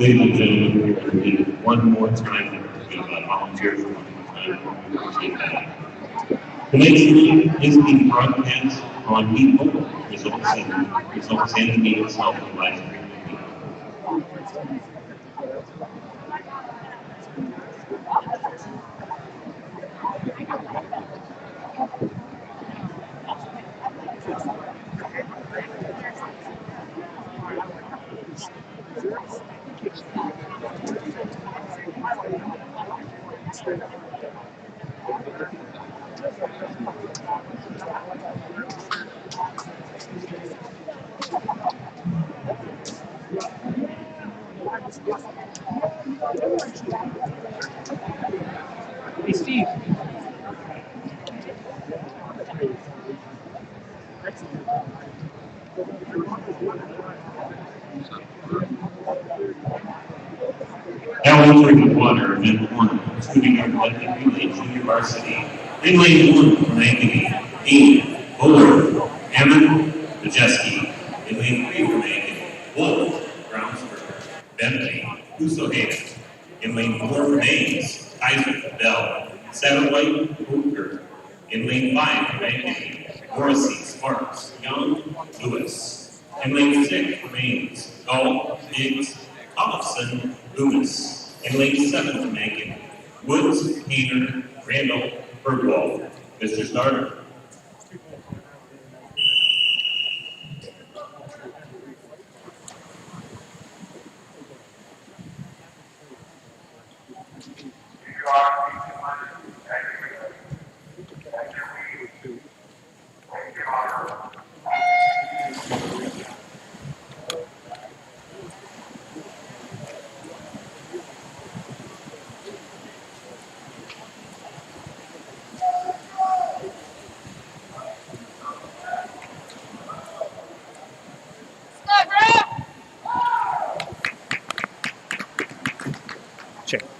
Ladies and gentlemen, we are going to need one more time to volunteer for one more time. The next meeting is being broadcast on Meet Mobile. Results and the meeting itself on live stream. Hey, Steve. Now entering the water, event 1, shooting our collective relay junior varsity. In lane 1 from Ankeny, Dean, Bullard, Hammond, Majeski. In lane 3 from Ankeny, Wolf, Brownsburg, Bentley, Usohaven. In lane 4 from Ames, Kaiser, Bell, Satterwhite, Hooker. In lane 5 from Ankeny, Morrissey, Sparks, Young, Lewis. In lane 6 from Ames, Gall, Biggs, Tollefson, Loomis. In lane 7 from Ankeny, Woods, Hainer, Randall, Bergwald. Mr. Starter.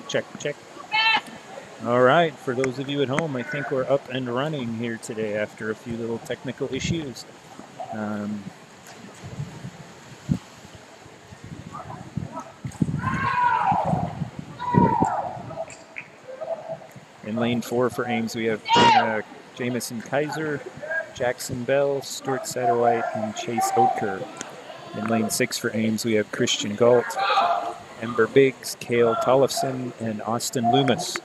Check. All right, for those of you at home, I think we're up and running here today after a few little technical issues. In lane 4 for Ames, we have Jamison Kaiser, Jackson Bell, Stuart Satterwhite, and Chase Oetker. In lane 6 for Ames, we have Christian Galt, Ember Biggs, Cale Tollefson, and Austin Loomis.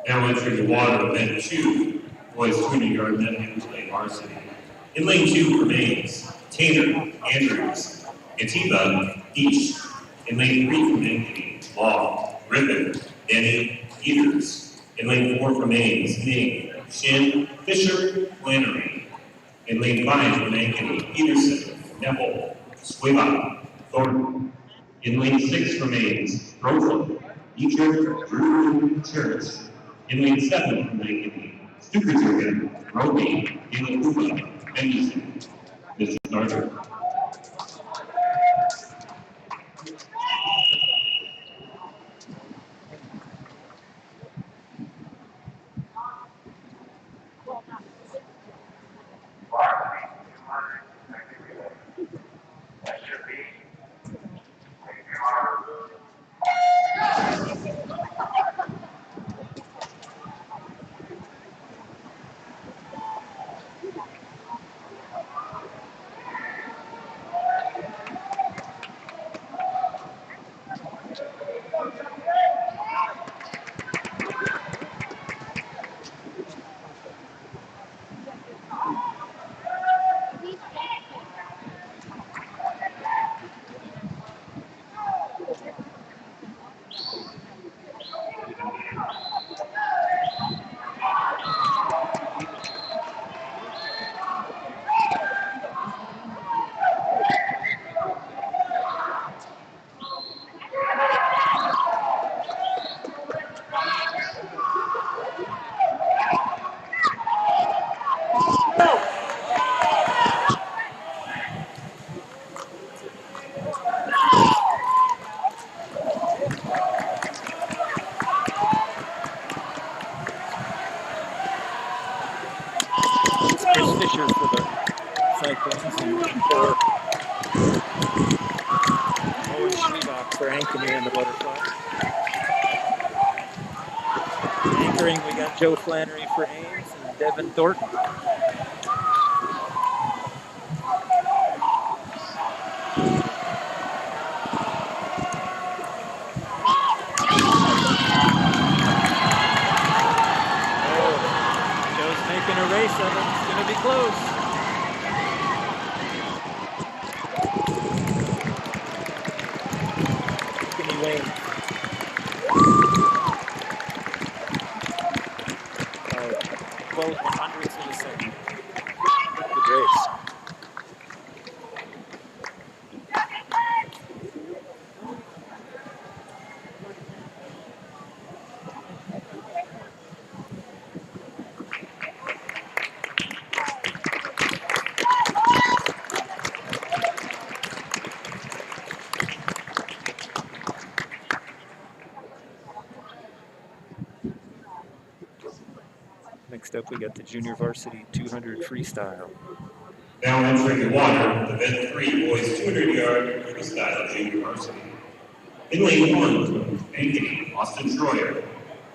Now entering the water, event 2, boys 200-yard net relay varsity. In lane 2 for Ames, Taylor, Andrews, Atiba, Each. In lane 3 from Ankeny, Law, Ribbon, Denny, Peters. In lane 4 from Ames, Ning, Shin, Fisher, Flannery. In lane 5 from Ankeny, Peterson, Neville, Squiba, Thornton. In lane 6 remains Rothel, Dietrich, Drew, Church. In lane 7 from Ankeny, Stukerjurgen, Roby, Galakuba, Henderson. Mr. Starter. Fisher for the Cyclones and for Owen Schwebach for Ankeny and the Butterflies. Anchoring, we got Joe Flannery for Ames and Devin Thornton. Joe's making a race of it. It's going to be close. Wins. 12 100ths of a second. Good race. Next up, we got the junior varsity 200 freestyle. Now entering the water, event 3, boys 200-yard freestyle junior varsity. In lane 1 from Ankeny, Austin Schroyer.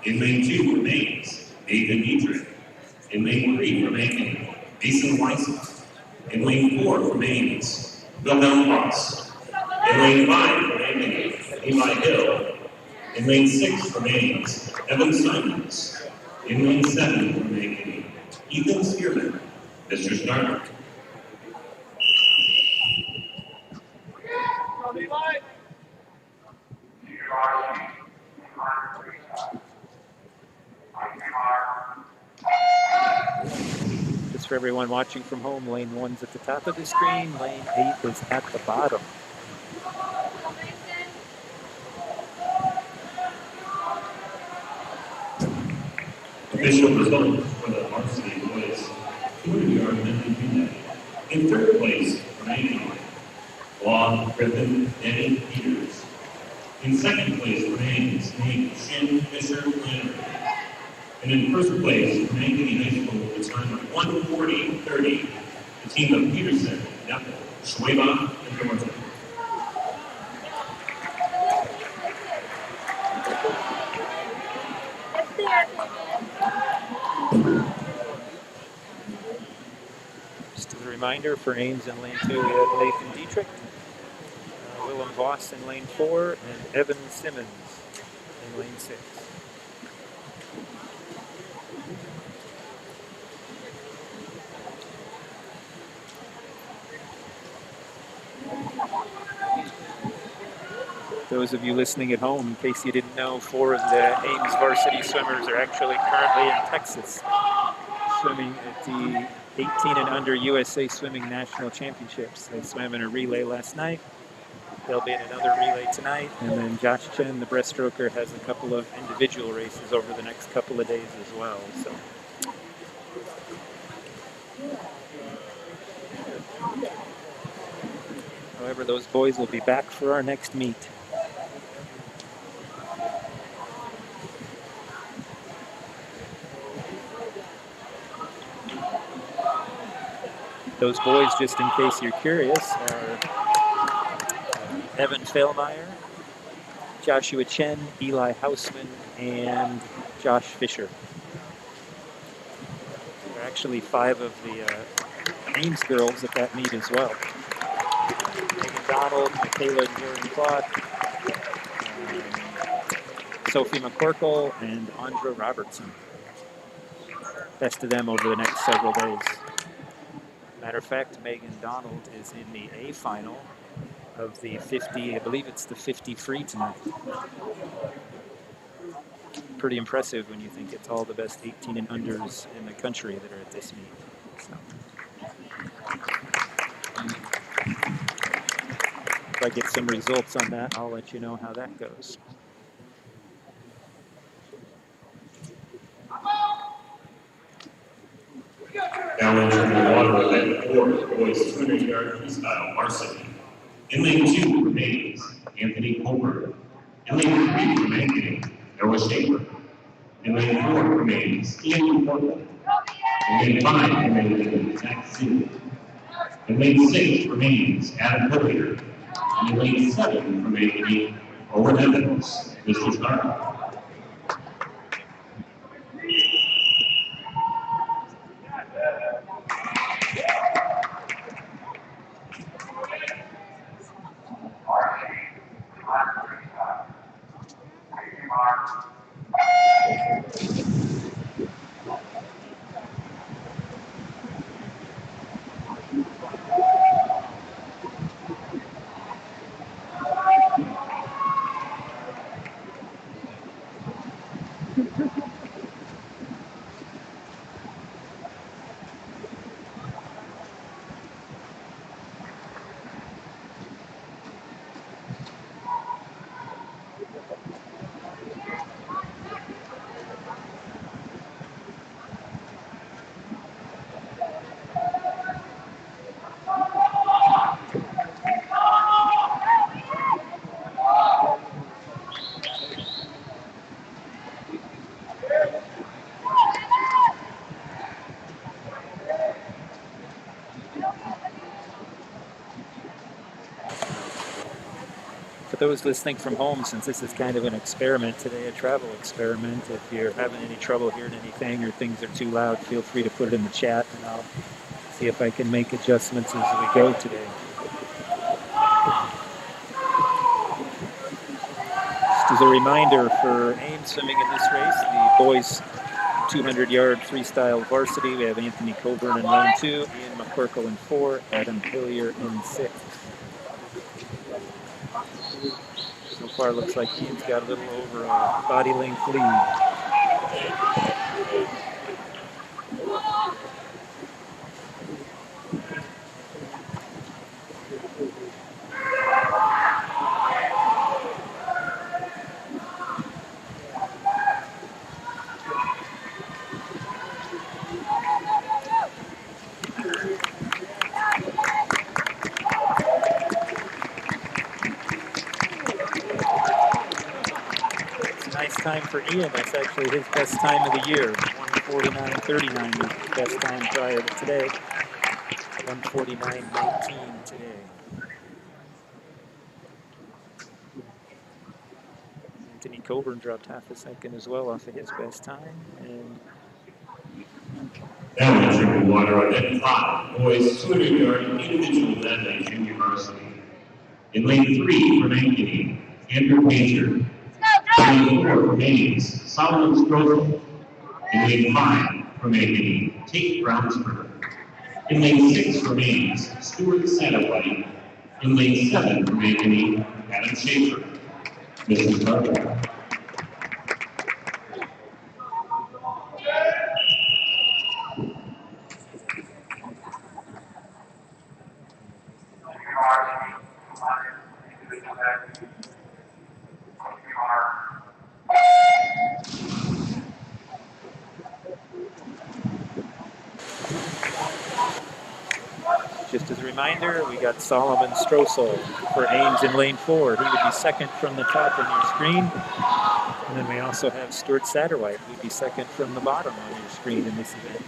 In lane 2 remains Nathan Dietrich. In lane 3 from Ankeny, Mason Weissman. In lane 4 from Ames, Wilhelm Ross. In lane 5 from Ankeny, Eli Hill. In lane 6 from Ames, Evan Simons. In lane 7 from Ankeny, Ethan Spearman, Mr. Starter. Just for everyone watching from home, lane 1's at the top of the screen, lane 8 is at the bottom. Official results for the varsity boys 200-yard men's relay. In third place from Ankeny, Law Griffin Denny Peters. In second place from Ames, Nate Shin Fisher Flannery. And in first place from Ankeny High School with a time of 1:40.30, the team of Peterson, Neppel, Schwebach, and Thornton. Just as a reminder, for Ames in lane 2, we have Nathan Dietrich, Willem Voss in lane 4, and Evan Simmons in lane 6. Those of you listening at home, in case you didn't know, 4 of the Ames varsity swimmers are actually currently in Texas, swimming at the 18 and under USA Swimming National Championships. They swam in a relay last night. They'll be in another relay tonight, and then Josh Chen, the breaststroker, has a couple of individual races over the next couple of days as well. So. However, those boys will be back for our next meet. Those boys, just in case you're curious, are Evan Failmeyer, Joshua Chen, Eli Hausman, and Josh Fisher. There are actually 5 of the Ames girls at that meet as well. Megan Donald, Michaela Duran-Clark, Sophie McCorkle, and Andra Robertson. Best of them over the next several days. Matter of fact, Megan Donald is in the A final of the 50, I believe it's the 50 free tonight. Pretty impressive when you think it's all the best 18 and unders in the country that are at this meet. So. If I get some results on that, I'll let you know how that goes. Now entering the water event 4, boys 200-yard freestyle varsity. In lane 2 for Mays, Anthony Colbert. In lane 3 for Ankeny, Noah Schaefer. In lane 4 for Mays, Ian Portland. In lane 5 for Mays, Zach Sue. In lane 6 for Mays, Adam Hillier. And in lane 7 for Ankeny, Owen Evans, Mr. Stark. For those listening from home, since this is kind of an experiment today, a travel experiment, if you're having any trouble hearing anything or things are too loud, feel free to put it in the chat and I'll see if I can make adjustments as we go today. Just as a reminder for Ames swimming in this race, the boys 200-yard freestyle varsity, we have Anthony Coburn in lane 2, Ian McCorkle in 4, Adam Hillier in 6. So far, looks like Ian's got a little over a body length lead. Time for Ian. That's actually his best time of the year. 1:49.39 was his best time prior to today. 1:49.19 today. Anthony Coburn dropped half a second as well off of his best time. And now entering the water event 5, boys 200-yard individual medley junior varsity. In lane 3 for Ankeny, Andrew Major. In lane 4 for Mays, Solomon Strothel. In lane 5 for Ankeny, Tate Brownsburg. In lane 6 for Mays, Stuart Satterwhite. In lane 7 for Ankeny, Adam Schaefer. Mrs. Butler. reminder, we got Solomon Strossel for Ames in lane 4. He would be second from the top on your screen. And then we also have Stuart Satterwhite, who would be second from the bottom on your screen in this event.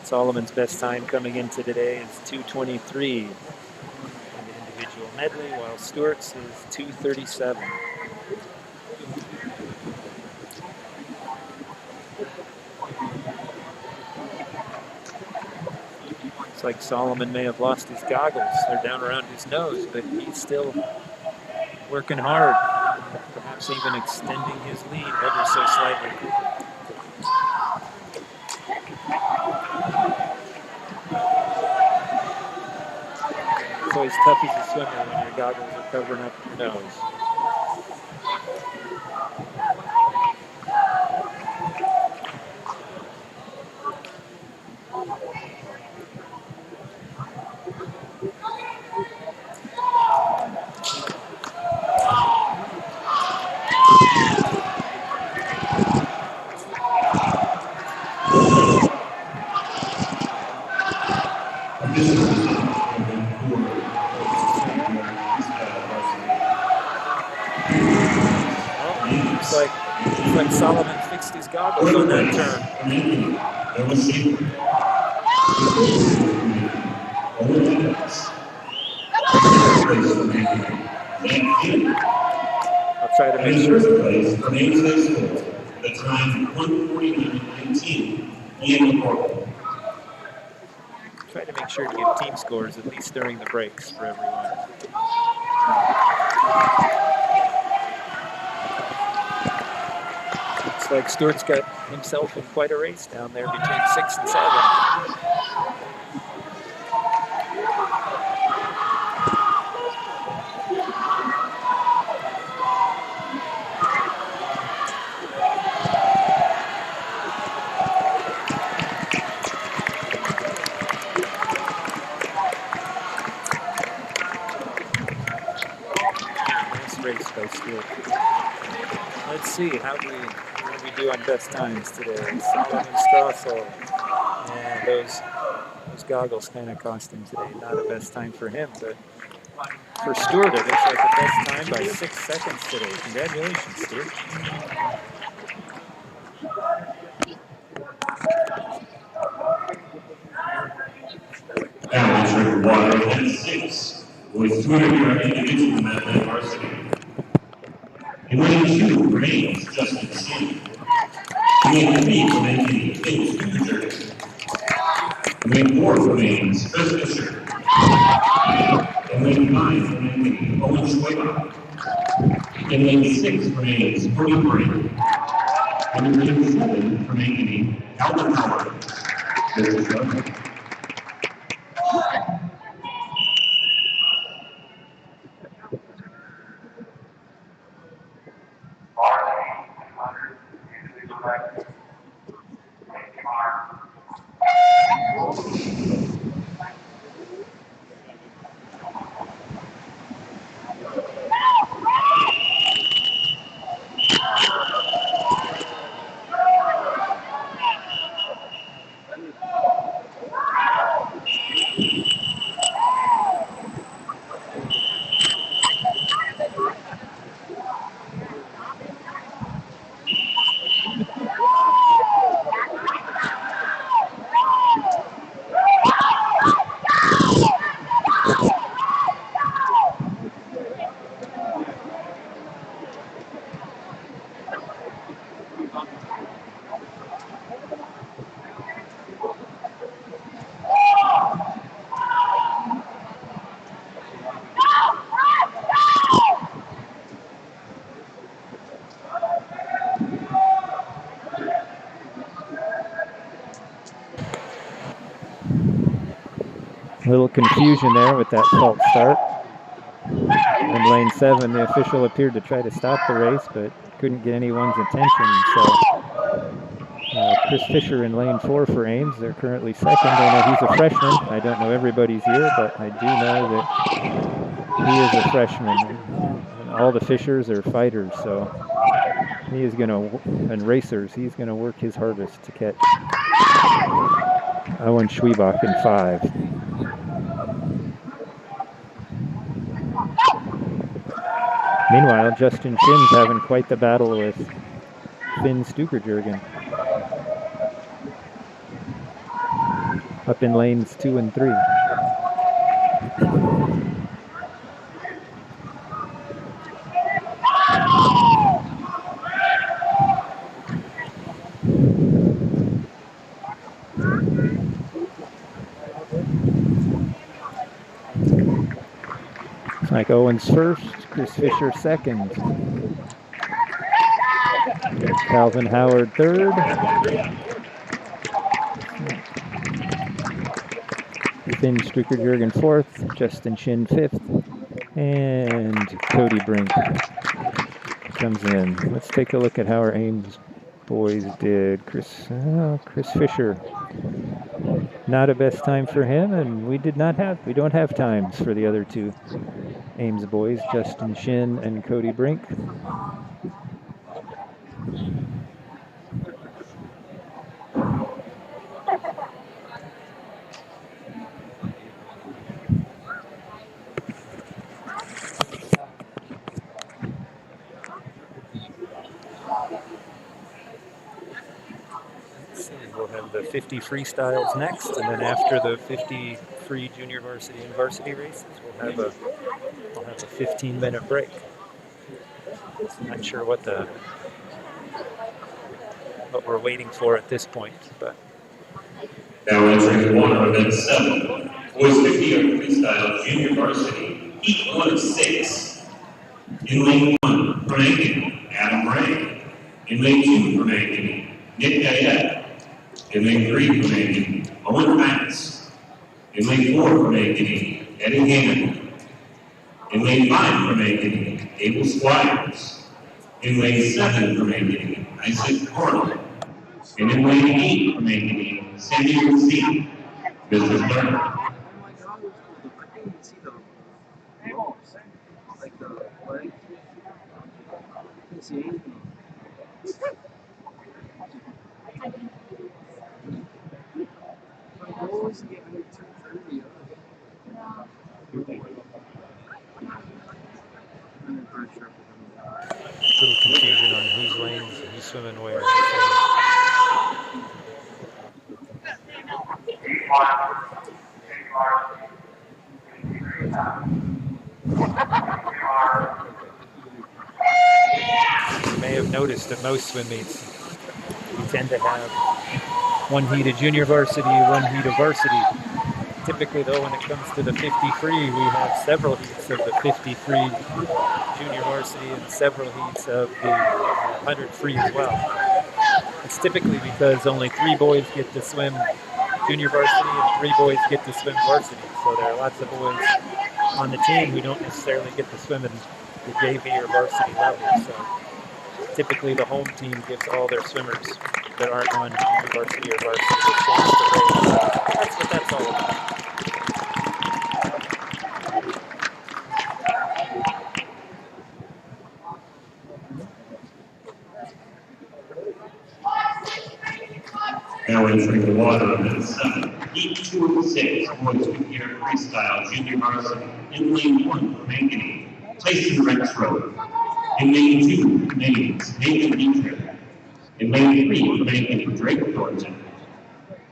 Solomon's best time coming into today is 2:23 in the individual medley, while Stuart's is 2:37. Looks like Solomon may have lost his goggles. They're down around his nose, but he's still working hard, perhaps even extending his lead ever so slightly. It's always tough as a swimmer when your goggles are covering up your nose. Looks like Solomon fixed his goggles on that turn. I'll try to make sure. The time 1:49.19. Try to make sure to give team scores at least during the breaks for everyone. Looks like Stuart's got himself in quite a race down there between 6 and 7. Race by Stuart. Let's see how do we do on best times today. Solomon Strossel, and those goggles kind of cost him today. Not a best time for him, but for Stuart, it looks like the best time by 6 seconds today. Congratulations, Stuart. Amateur water and 6 with 200 individual method varsity. In lane 2 remains Justin C. In lane 3 for Ankeny, James Fisher. In lane 4 remains Chris Fisher. In lane 5 for Ankeny, Owen Schweba. In lane 6 remains Cody Murray. And in lane 7 for Ankeny, Alvin Howard. This is Doug. A little confusion there with that false start. In lane 7, the official appeared to try to stop the race, but couldn't get anyone's attention. So Chris Fisher in lane 4 for Ames. They're currently second. I know he's a freshman. I don't know everybody's here, but I do know that He is a freshman, and all the Fishers are fighters, so he is going to, and racers, he's going to work his hardest to catch Owen Schwiebach in 5. Meanwhile, Justin Shin's having quite the battle with Finn Stukerjurgen up in lanes 2 and 3. It's like Owens first, Chris Fisher second, Calvin Howard third, Finn Stukerjurgen fourth, Justin Shin fifth, and Cody Brink comes in. Let's take a look at how our Ames boys did. Chris Fisher, not a best time for him, and we don't have times for the other two Ames boys, Justin Shin and Cody Brink. We'll have the 50 freestyles next, and then after the 50 free junior varsity and varsity races, we'll have a 15-minute break. I'm not sure what we're waiting for at this point, but now entering water event 7, boys 50 of freestyle junior varsity, heat 1 of 6. In lane 1 from Ankeny, Adam Ray. In lane 2 from Ankeny, Nick Gayette. In lane 3 from Ankeny, Owen Max. In lane 4 from Ankeny, Eddie Hammond. In lane 5 from Ankeny, Abel Squires. In lane 7 from Ankeny, Isaac Cornell. And in lane 8 from Ankeny, Samuel C. Mrs. Turner. little confusion on whose lanes who's swimming where. You may have noticed that most swim meets we tend to have one heat of junior varsity, one heat of varsity. Typically, though, when it comes to the 50 free, we have several heats of the 50 free junior varsity and several heats of the 100 free as well. It's typically because only 3 boys get to swim junior varsity and 3 boys get to swim varsity. So there are lots of boys on the team who don't necessarily get to swim in the JV or varsity level. So typically, the home team gives all their swimmers that aren't on junior varsity or varsity the chance to race. That's what that's all about. Now entering the water event 7, heat 2 of 6, boys 50 freestyle junior varsity. In lane 1 from Ankeny, Tyson Rexroad. In lane 2 from Ames, Nathan Dietrich. In lane 3 from Ankeny, Drake Thornton.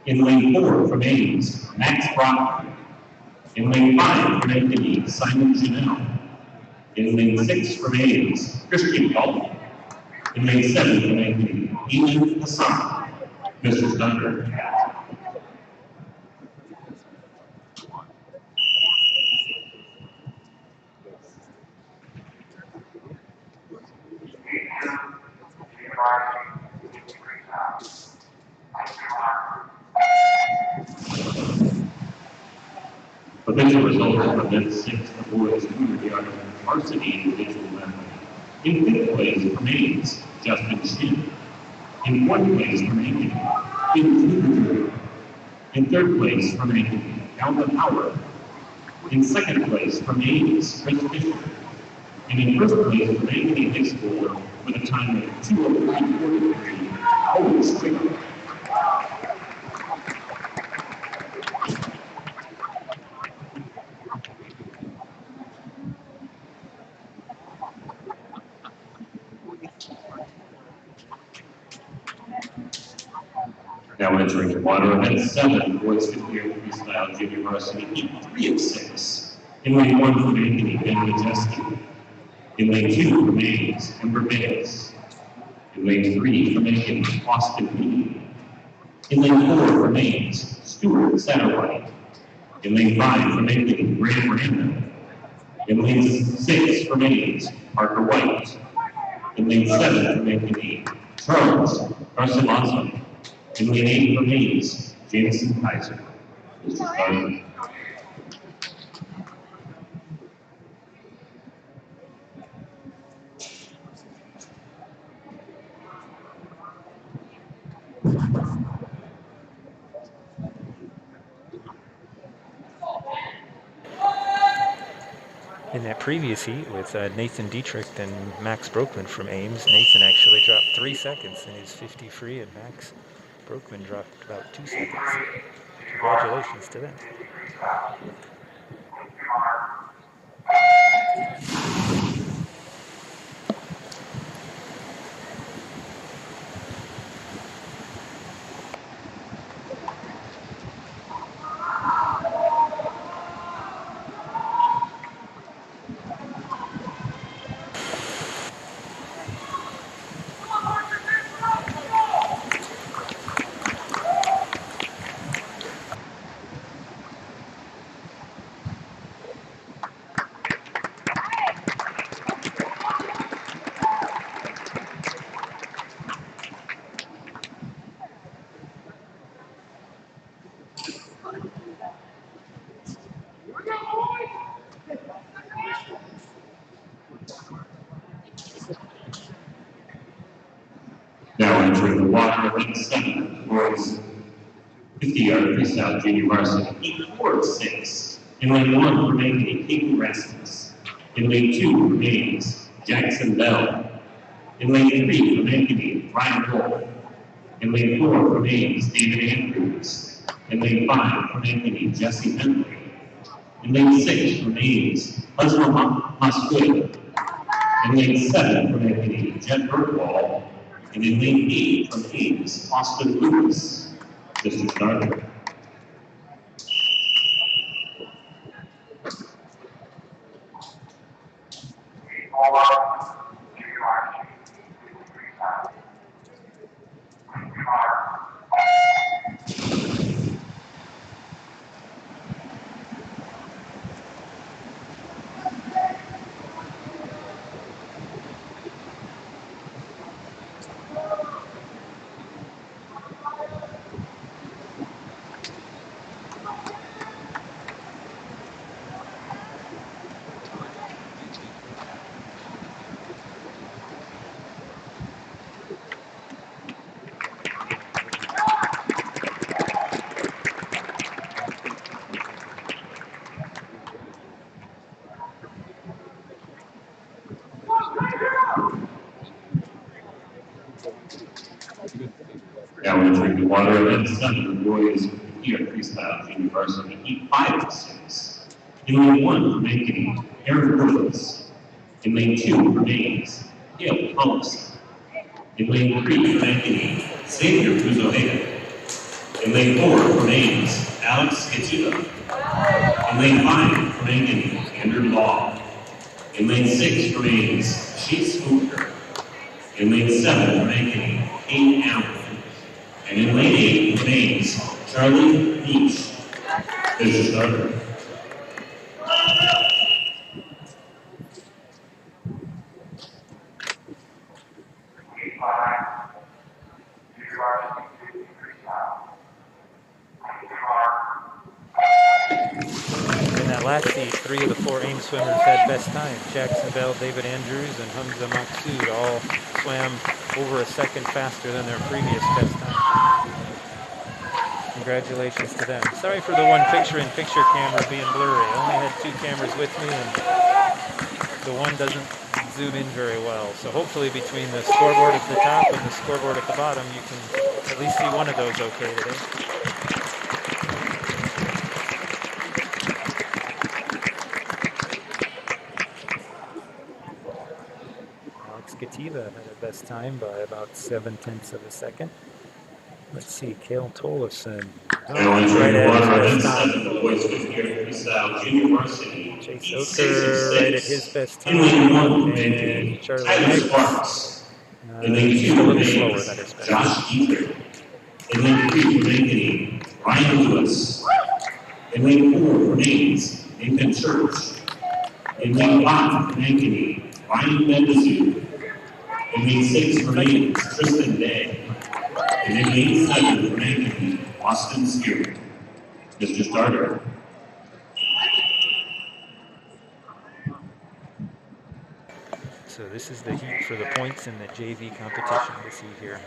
In lane 4 from Ames, Max Brockman. In lane 5 from Ankeny, Simon Janelle. In lane 6 from Ames, Christian Galt. In lane 7 from Ankeny, Ethan Hassan. Mrs. Thunder. Official results from event 6, the boys 200 yard varsity individual event. In 5th place from Ames, Justin Shin. In 4th place from Ankeny, Finn Stukerjurgen. In 3rd place from Ankeny, Calvin Howard. In second place from Ames, Chris Fisher. And in first place from Ankeny High School with a time of 2:03:43, Owen Strickland. Now entering the water event 7, boys 50-yard freestyle junior varsity, heat 3 of 6. In lane 1 from Ankeny, Ben Majeski. In lane 2 from Ames, Ember Bates. In lane 3 from Ankeny, Austin Lee. In lane 4 from Ames, Stuart Satterwhite. In lane 5 from Ankeny, Graham Randall. In lane 6 from Ames, Parker White. In lane 7 from Ankeny, Charles Garcilaso. In lane 8 from Ames, Jameson Kaiser. Mr. Starter. In that previous heat with Nathan Dietrich and Max Broekman from Ames, Nathan actually dropped 3 seconds in his 50 free, and Max Broekman dropped about 2 seconds. Congratulations to them. Now entering the water event 7, boys 50-yard freestyle junior varsity, heat 4 of 6. In lane 1 from Ankeny, Caden Rasmus. In lane 2 from Ames, Jackson Bell. In lane 3 from Ankeny, Ryan Wolf. In lane 4 from Ames, David Andrews. In lane 5 from Ankeny, Jesse Bentley. In lane 6 from Ames, Leslie Mosquito. In lane 7 from Ankeny, Jet Burkwall. And in lane 8 from Ames, Austin Lucas. Mr. Starter. Now entering the water event 7, boys 50-yard freestyle junior varsity, heat 5 of 6. In lane 1 from Ankeny, Aaron Woods. In lane 2 from Ames, Gail Collison. In lane 3 from Ankeny, Xavier Buzoheda. In lane 4 from Ames, Alex Skitsuda. In lane 5 from Ankeny, Andrew Law. In lane 6 from Ames, Chase Hooker. In lane 7 from Ankeny, Kate Allen. And in lane 8 from Ames, Charlie Beach. Is the starter. In that last heat, 3 of the 4 Ames swimmers had best times. Jackson Bell, David Andrews, and Hamza Maksud all swam over a second faster than their previous best time. congratulations to them. Sorry for the one picture-in-picture camera being blurry. I only had 2 cameras with me, and the one doesn't zoom in very well. So hopefully between the scoreboard at the top and the scoreboard at the bottom, you can at least see one of those okay today. Alex Gativa had a best time by about 7/10 of a second. Let's see, Cale Tolleson. Now entering the water, event 7, the boys 50-yard freestyle junior varsity. Chase Oker right at his best time. In lane 1 from And Ankeny, Charlie Tyler Maggs. Sparks. In lane 2 Just a from little slower Ames, than his best. Josh Dietrich. In lane 3 from Ankeny, Ryan Lewis. In lane 4 from Ames, Nathan Church. In lane 5 from Ankeny, Ryan Bendazoo. In lane 6 from Ames, Tristan Day. And in lane 7 from Ankeny, Austin Stewart. Mr. Starter. So this is the heat for the points in the JV competition we see here.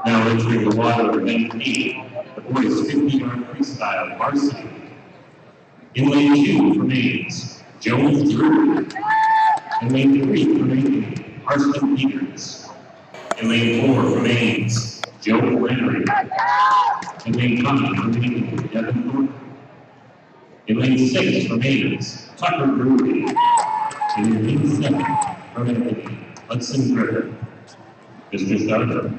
Now entering the water, event 8, the boys 50-yard freestyle varsity. In lane 2 from Ames, Jones Drew. In lane 3 from Ankeny, Carson Peters. In lane 4 from Ames, Joe Leonard. In lane 5 from Ankeny, Devin Thornton. In lane 6 from Ames, Tucker Brewery. And in lane 7 from Ankeny, Hudson Griffin. Mr. Starter.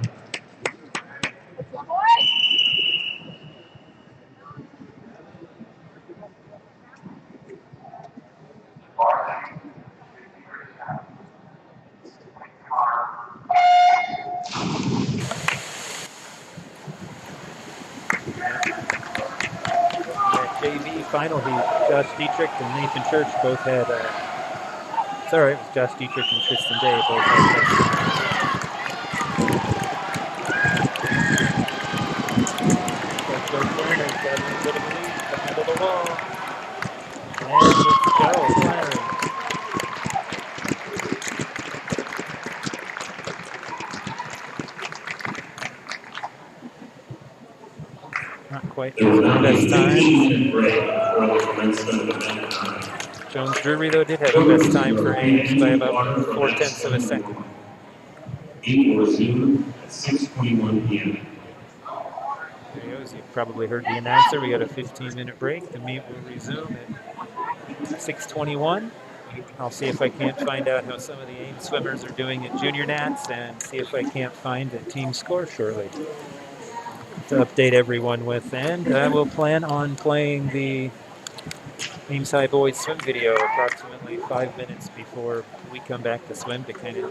JV final heat, Josh Dietrich and Nathan Church both had, sorry, it was Josh Dietrich and Tristan Day both had Joe Flannery got a little bit of a lead to handle the wall. And let's go, Flannery. Not quite his best time. Jones Drury, though, did have the best time for Ames by about 4/10 of a second. It will resume at 6:21 p.m. There he goes. You probably heard the announcer. We got a 15-minute break. The meet will resume at 6:21. I'll see if I can't find out how some of the Ames swimmers are doing at Junior Nats and see if I can't find a team score shortly to update everyone with. And we'll plan on playing the Ames High Boys swim video approximately 5 minutes before we come back to swim to kind of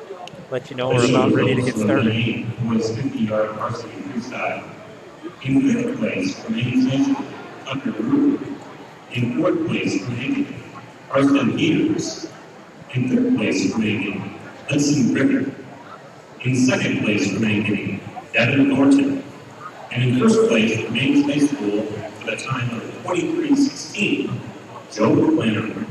let you know we're about ready to get started. Boys 50-yard varsity freestyle. In fifth place from Ames, Tucker Brewer. In fourth place from Ankeny, Carson Peters. In third place from Ankeny, Hudson Griffin. In second place from Ankeny, Devin Thornton. And in first place from Ames High School with a time of 23:16, Joe Flannery.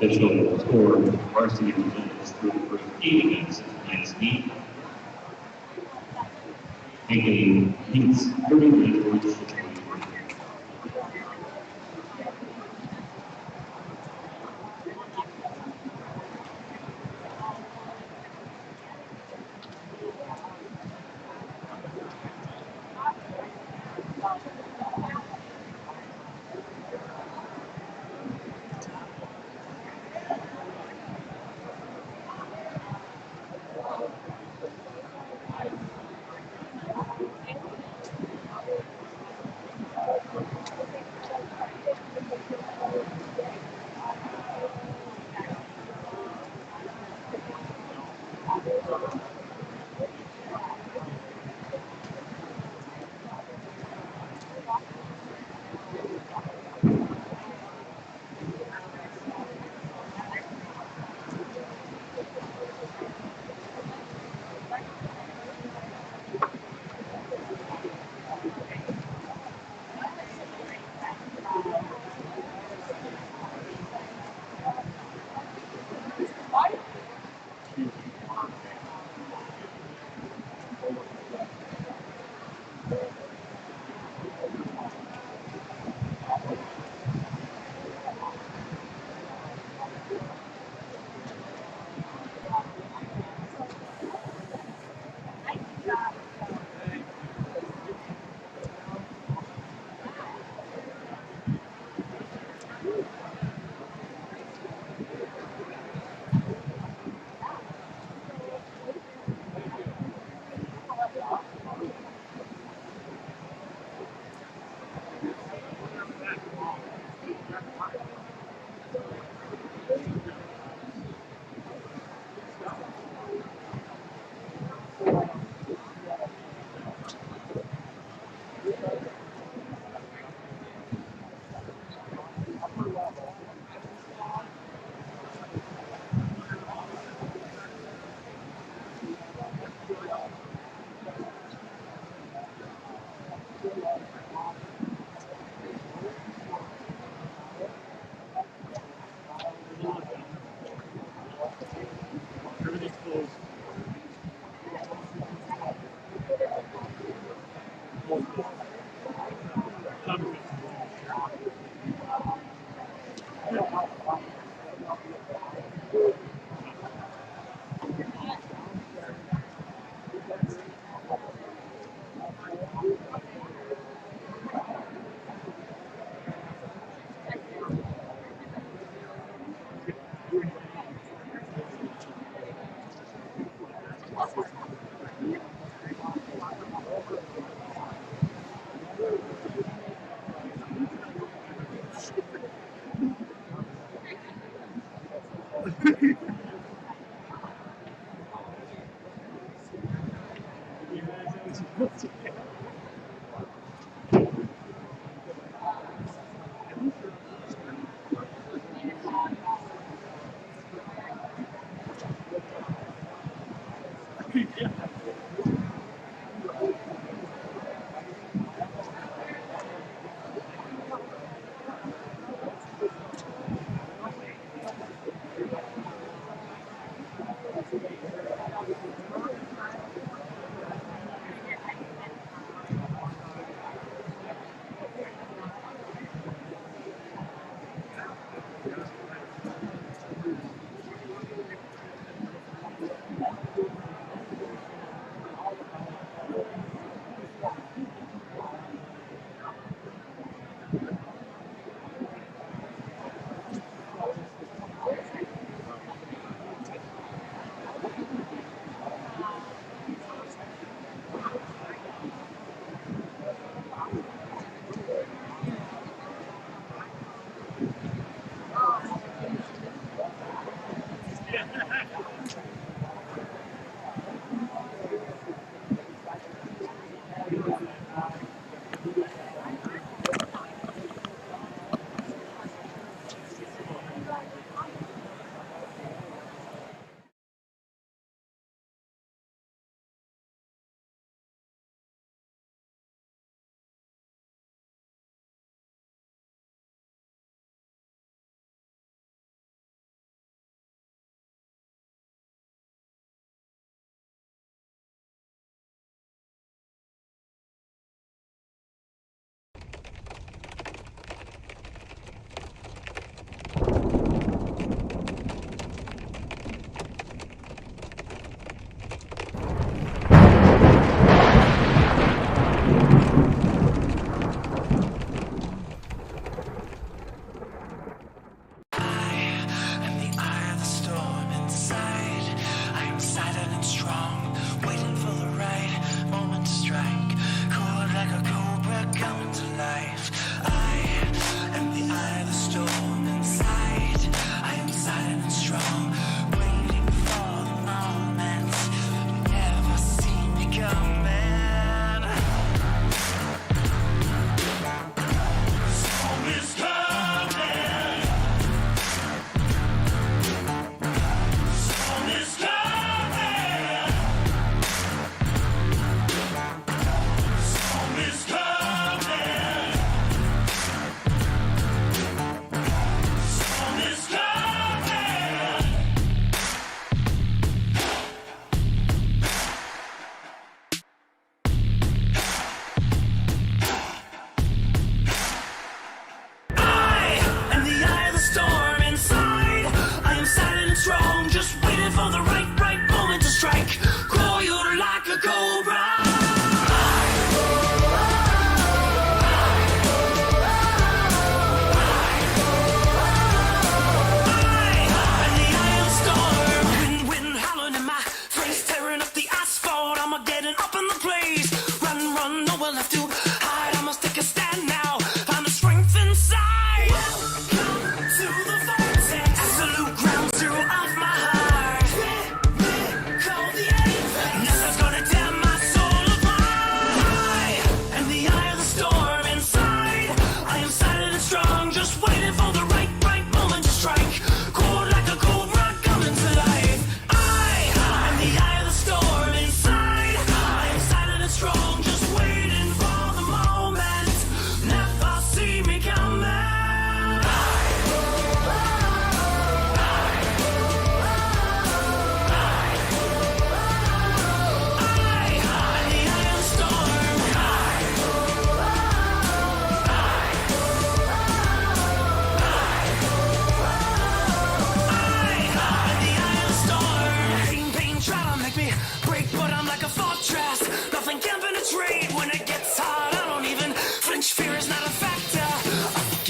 Official score varsity results through the first 8 events of tonight's meet. Ankeny beats 39 points to 23.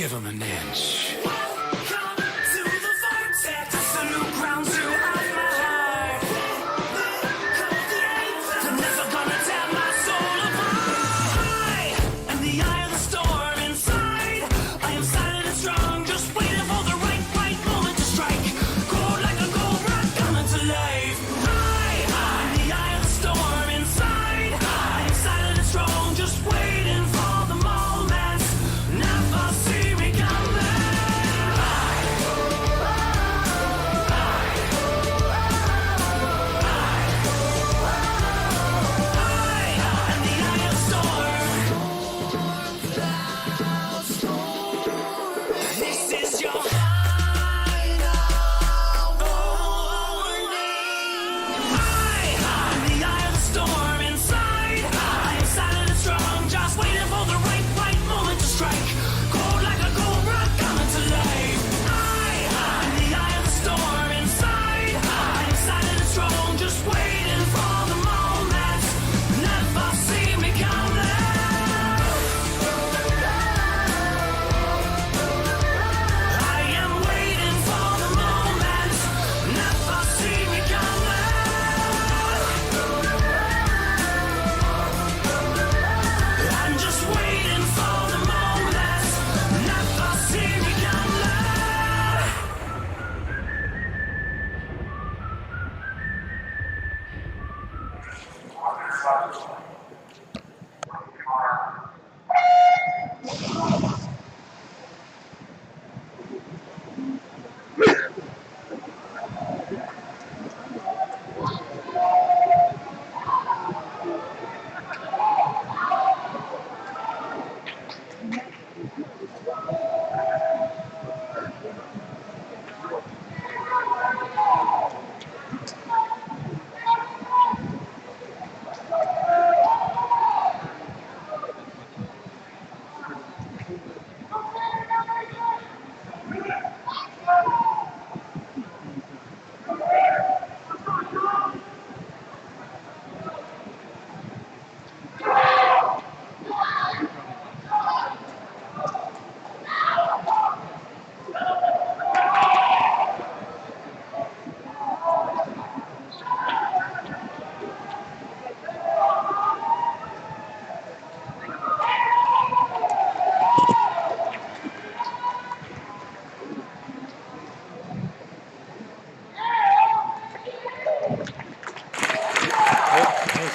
give him an inch.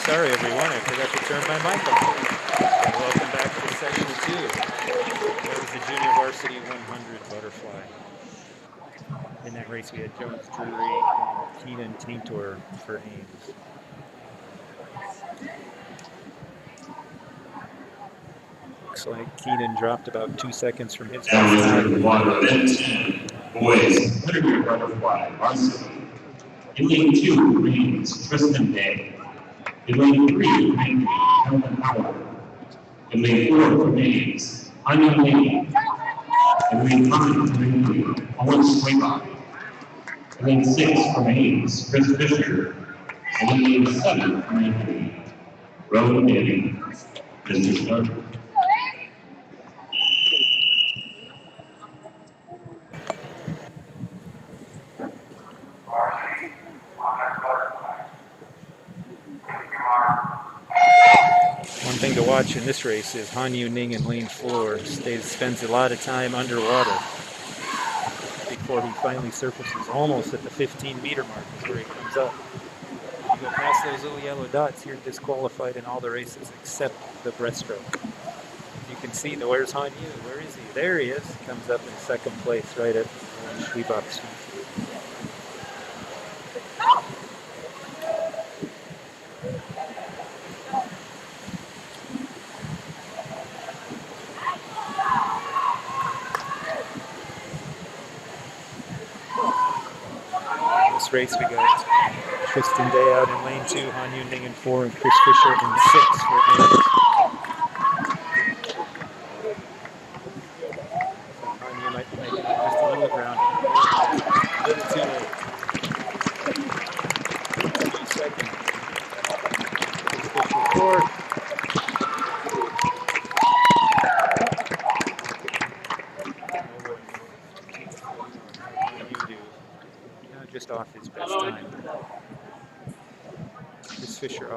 Sorry, everyone. I forgot to turn my mic on. So welcome back to session 2. That was the Junior Varsity 100 butterfly. In that race, we had Jones Drury and Keenan Taintor for Ames. Looks like Keenan dropped about 2 seconds from his Now best entering the time. water, event 10, boys, 100 butterfly, varsity. In lane 2 remains Tristan Day. In lane 3 remains Kelvin Howard. In lane 4 remains Anya Lee. In lane 5 remains Owen Swayback. In lane 6 remains Chris Fisher. And in lane 7 remains Rowan Manning, Mr. Starter. One thing to watch in this race is Han Yu Ning in lane 4 spends a lot of time underwater before he finally surfaces, almost at the 15-meter mark is where he comes up. You go past those little yellow dots, you're disqualified in all the races except the breaststroke. You can see, where's Han Yu? Where is he? There he is. Comes up in second place right at Schliebach's. This race we got Tristan Day out in lane 2, Han Yu Ning in 4, and Chris Fisher in 6 for Ames. Han Yu might be making up just a little ground. A little too late. 2 seconds. Chris Fisher 4.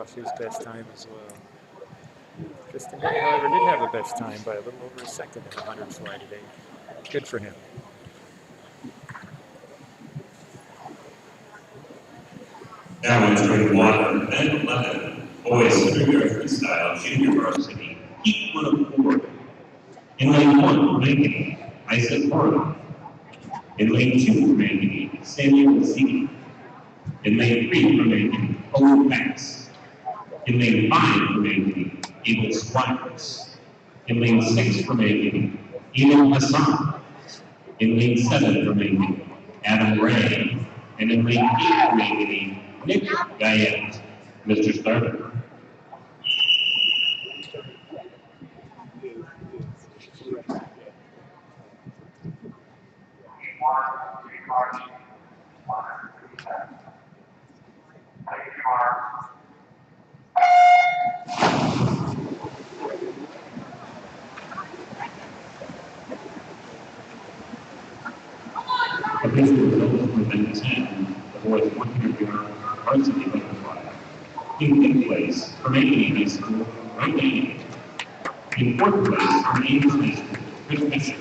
across his best time as well. Tristan Day, however, did have a best time by a little over a second in the 100 fly today. Good for him. Now entering water, event 11, boys junior freestyle, junior varsity, heat 1 of 4. In lane 1 for Ankeny, Isaac Horton. In lane 2 for Ankeny, Samuel Zeke. In lane 3 for Ankeny, Owen Max. In lane 5 for Ankeny, Abel Squires. In lane 6 for Ankeny, Emil Hassan. In lane 7 for Ankeny, Adam Ray. And in lane 8 for Ankeny, Nick Guyette. Mr. Starter. Official results for event 10, the boys 100-yard varsity butterfly. In 5th place, from Ankeny High School, Ray Daly. In 4th place, from Ames High School, Chris Fisher.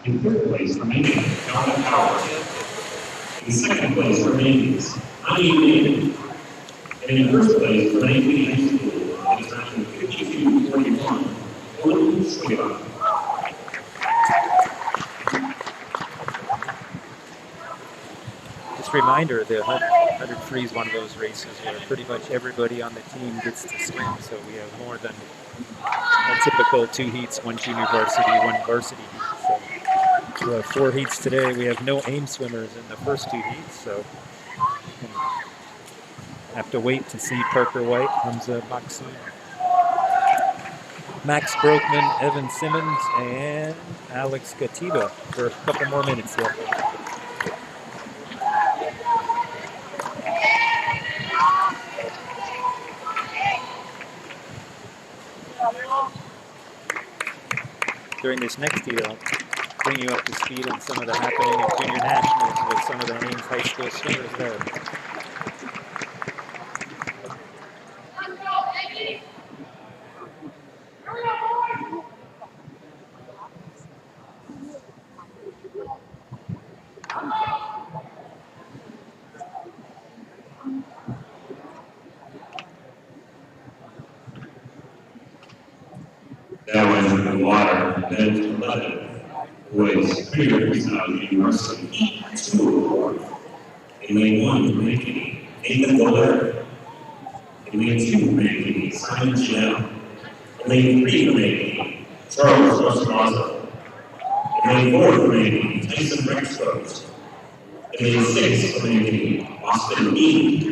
In 3rd place, from Ankeny, John Howard. In 2nd place, from Ames, Ani David. And in 1st place, from Ankeny High School, it is running 52-41, Olin Swigon. Just a reminder, the 100 free is one of those races where pretty much everybody on the team gets to swim, so we have more than a typical 2 heats, 1 junior varsity, 1 varsity heat. So we have 4 heats today. We have no AIM swimmers in the first 2 heats, so have to wait to see Parker White, Hamza Maksud, Max Brokeman, Evan Simmons, and Alex Gatiba for a couple more minutes yet. During this next heat, I'll bring you up to speed on some of the happening at Junior Nationals with some of the Ames High School swimmers there. Now entering the water, event 11, boys junior freestyle university, heat 2 of 4. In lane 1 for Ankeny, Nathan Goller. In lane 2 for Ankeny, Simon Janelle. In lane 3 for Ankeny, Charles Roscoe. In lane 4 for Ankeny, Tyson Rexrose. In lane 6 for Ankeny, Austin Mead.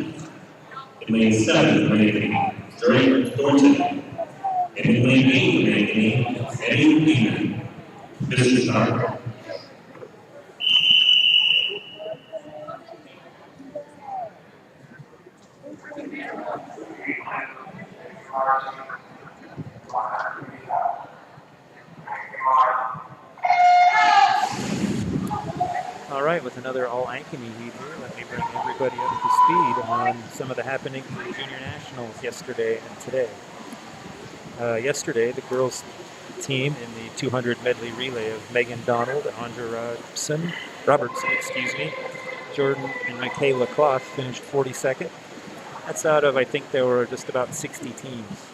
In lane 7 for Ankeny, Drake Thornton. And in lane 8 for Ankeny, Eddie Lehman. Mr. Starter. All right, with another all Ankeny heat here, let me bring everybody up to speed on some of the happenings in the Junior Nationals yesterday and today. Yesterday, the girls' team in the 200 medley relay of Megan Donald, Andra Robertson, Jordan and Michaela Cloth finished 42nd. That's out of, I think there were just about 60 teams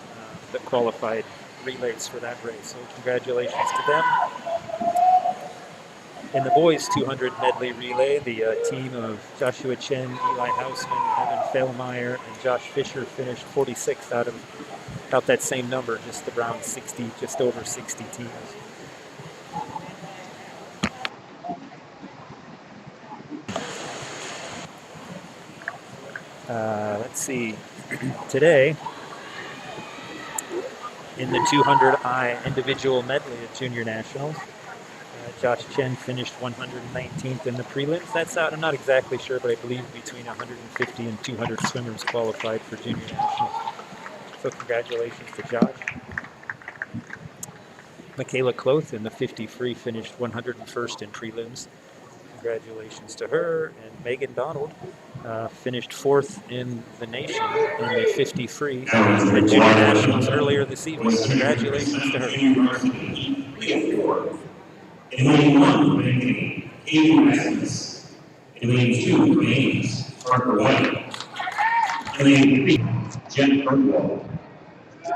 that qualified relays for that race. So congratulations to them. In the boys' 200 medley relay, the team of Joshua Chen, Eli Hausman, Evan Fellmeyer, and Josh Fisher finished 46th out of about that same number, just around 60, just over 60 teams. Let's see. Today, in the 200I individual medley at Junior Nationals, Josh Chen finished 119th in the prelims. That's out, I'm not exactly sure, but I believe between 150 and 200 swimmers qualified for Junior Nationals. So congratulations to Josh. Michaela Cloth in the 50 free finished 101st in prelims. Congratulations to her. And Megan Donald Finished 4th in the nation in the 50 free at Junior Nationals earlier this evening. Congratulations to her. University, 3 and 4. In lane 1 for Ankeny, AHS. In lane 2 for Ames, Parker White. In lane 3, Jet Birdwell.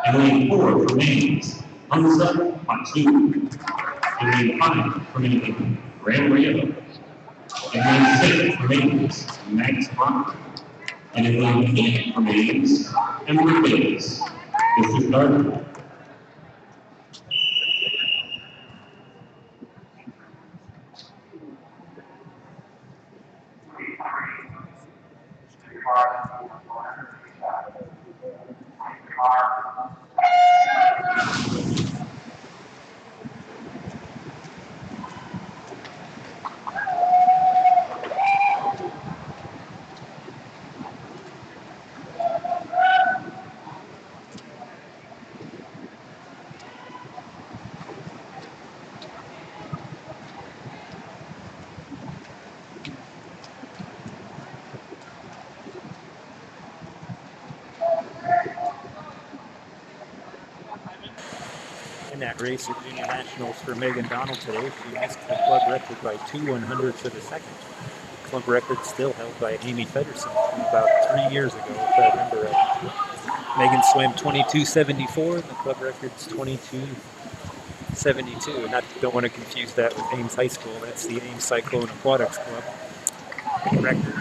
In lane 4 for Ames, Hamza Patu. In lane 5 for Ankeny, Graham Rio. In lane 6 for Ames, Max Bonner. And in lane 8 for Ames, Emily Davis. This is Gardner. In that race at Junior Nationals for Megan Donald today, she missed the club record by 2 100ths of a second. Club record still held by Amy Feddersen from about 3 years ago, if I remember right. Megan swam 22:74, and the club record's 22:72. And I don't want to confuse that with Ames High School. That's the Ames Cyclone Aquatics Club record.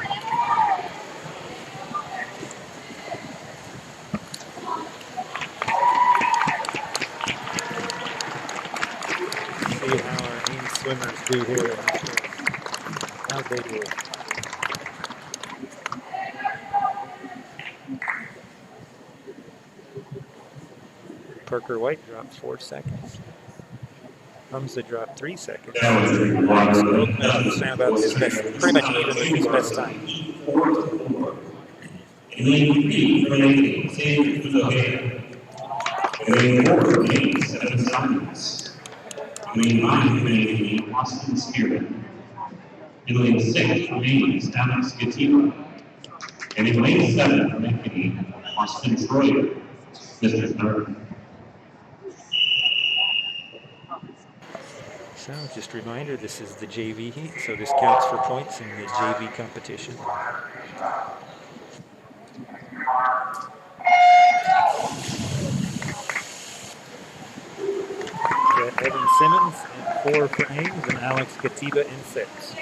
See how our Ames swimmers do here. How they do. Parker White dropped 4 seconds. Hamza dropped 3 seconds. Oakman swam about his best, pretty much even with his best time. In lane 3 for Ankeny, Sandra Kuzohea. In lane 4 for Ames, 7 Simons. In lane 5 for Ankeny, Austin Spearman. In lane 6 for Ames, Alex Gativa. And in lane 7 for Ankeny, Austin Troyer. Mr. Third. So just a reminder, this is the JV heat, so this counts for points in the JV competition. Got Evan Simmons in 4 for Ames and Alex Katiba in 6.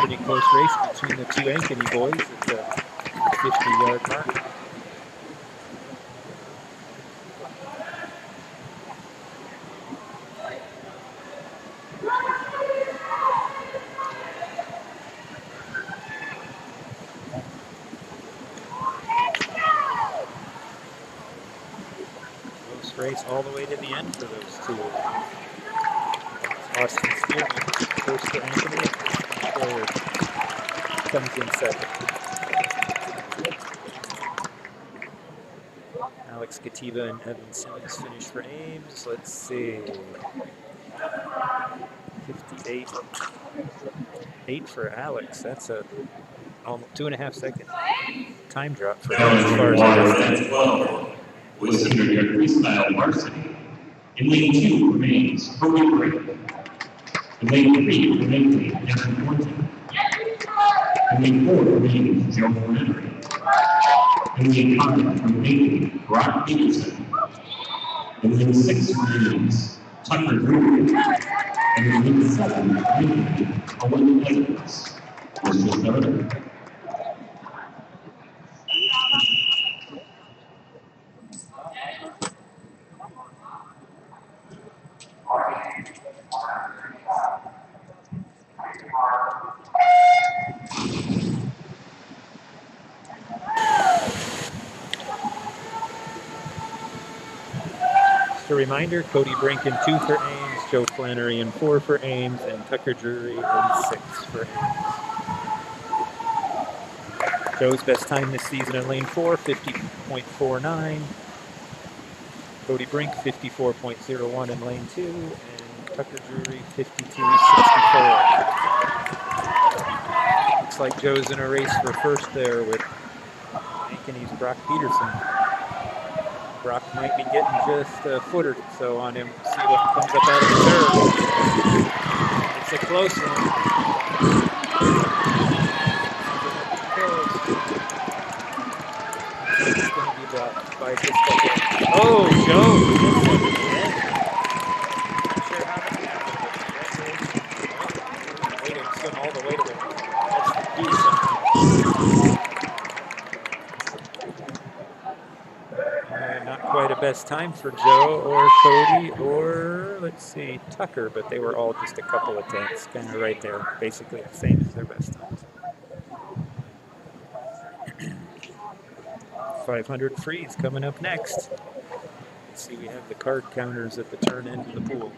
Pretty close race between the two Ankeny boys at the 50-yard mark. Close race all the way to the end for those two. Austin Spearman first for Ankeny. Comes in 2nd. Alex Katiba and Evan Simmons finish for Ames. Let's see. 58.8 for Alex. That's a almost 2.5 second time drop for him as far as I 12 with senior year freestyle varsity. In lane 2 remains Cody Gray. In lane 3 remains Devin Thornton. In lane 4 remains Joe Henry. In lane 5 remains Brock Peterson. In lane 6 remains Tucker Drew. And in lane 7 remains Owen Edwards. This is third. Just a reminder, Cody Brinken 2 for Ames, Joe Flannery in 4 for Ames, and Tucker Drury in 6 for Ames. Joe's best time this season in lane 4, 50.49. Cody Brink, 54.01 in lane 2, and Tucker Drury, 52.64. Looks like Joe's in a race for first there with Ankeny's Brock Peterson. Brock might be getting just a foot or so on him. See what comes up out of the third. It's a close one. It's going to be about by just a bit. Oh, Joe! Not sure how that happened. Wait, it's going all the way to the Peterson. Not quite a best time for Joe or Cody or, let's see, Tucker, but they were all just a couple of tenths, kind of right there, basically the same as their best times. 500 frees coming up next. Let's see, we have the card counters at the turn end of the pool.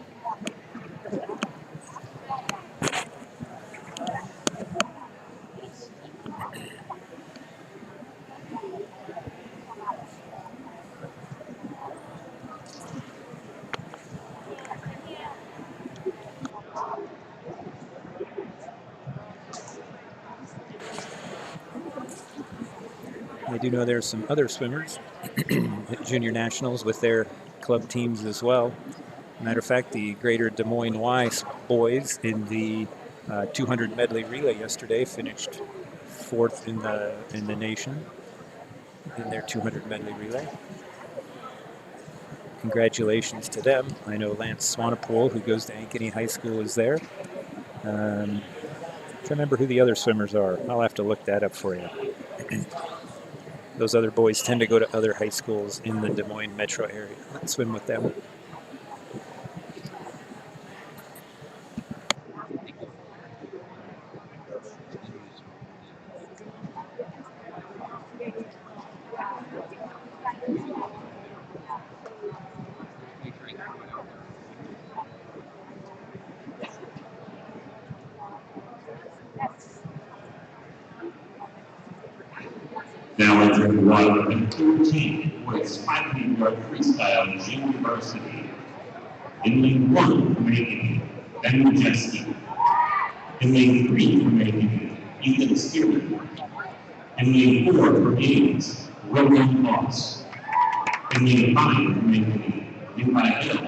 I do know there's some other swimmers at Junior Nationals with their club teams as well. Matter of fact, the Greater Des Moines Y boys in the 200 medley relay yesterday finished 4th in the nation in their 200 medley relay. Congratulations to them. I know Lance Swanepoel, who goes to Ankeny High School, is there. Trying to remember who the other swimmers are. I'll have to look that up for you. Those other boys tend to go to other high schools in the Des Moines metro area. Let's swim with them. Now entering water and 14 boys 500-yard freestyle junior varsity. In lane 1 from Ankeny, Ben Majeski. In lane 3 from Ankeny, Ethan Stearman. In lane 4 from Ames, Roland Moss. In lane 5 from Ankeny, Levi Hill.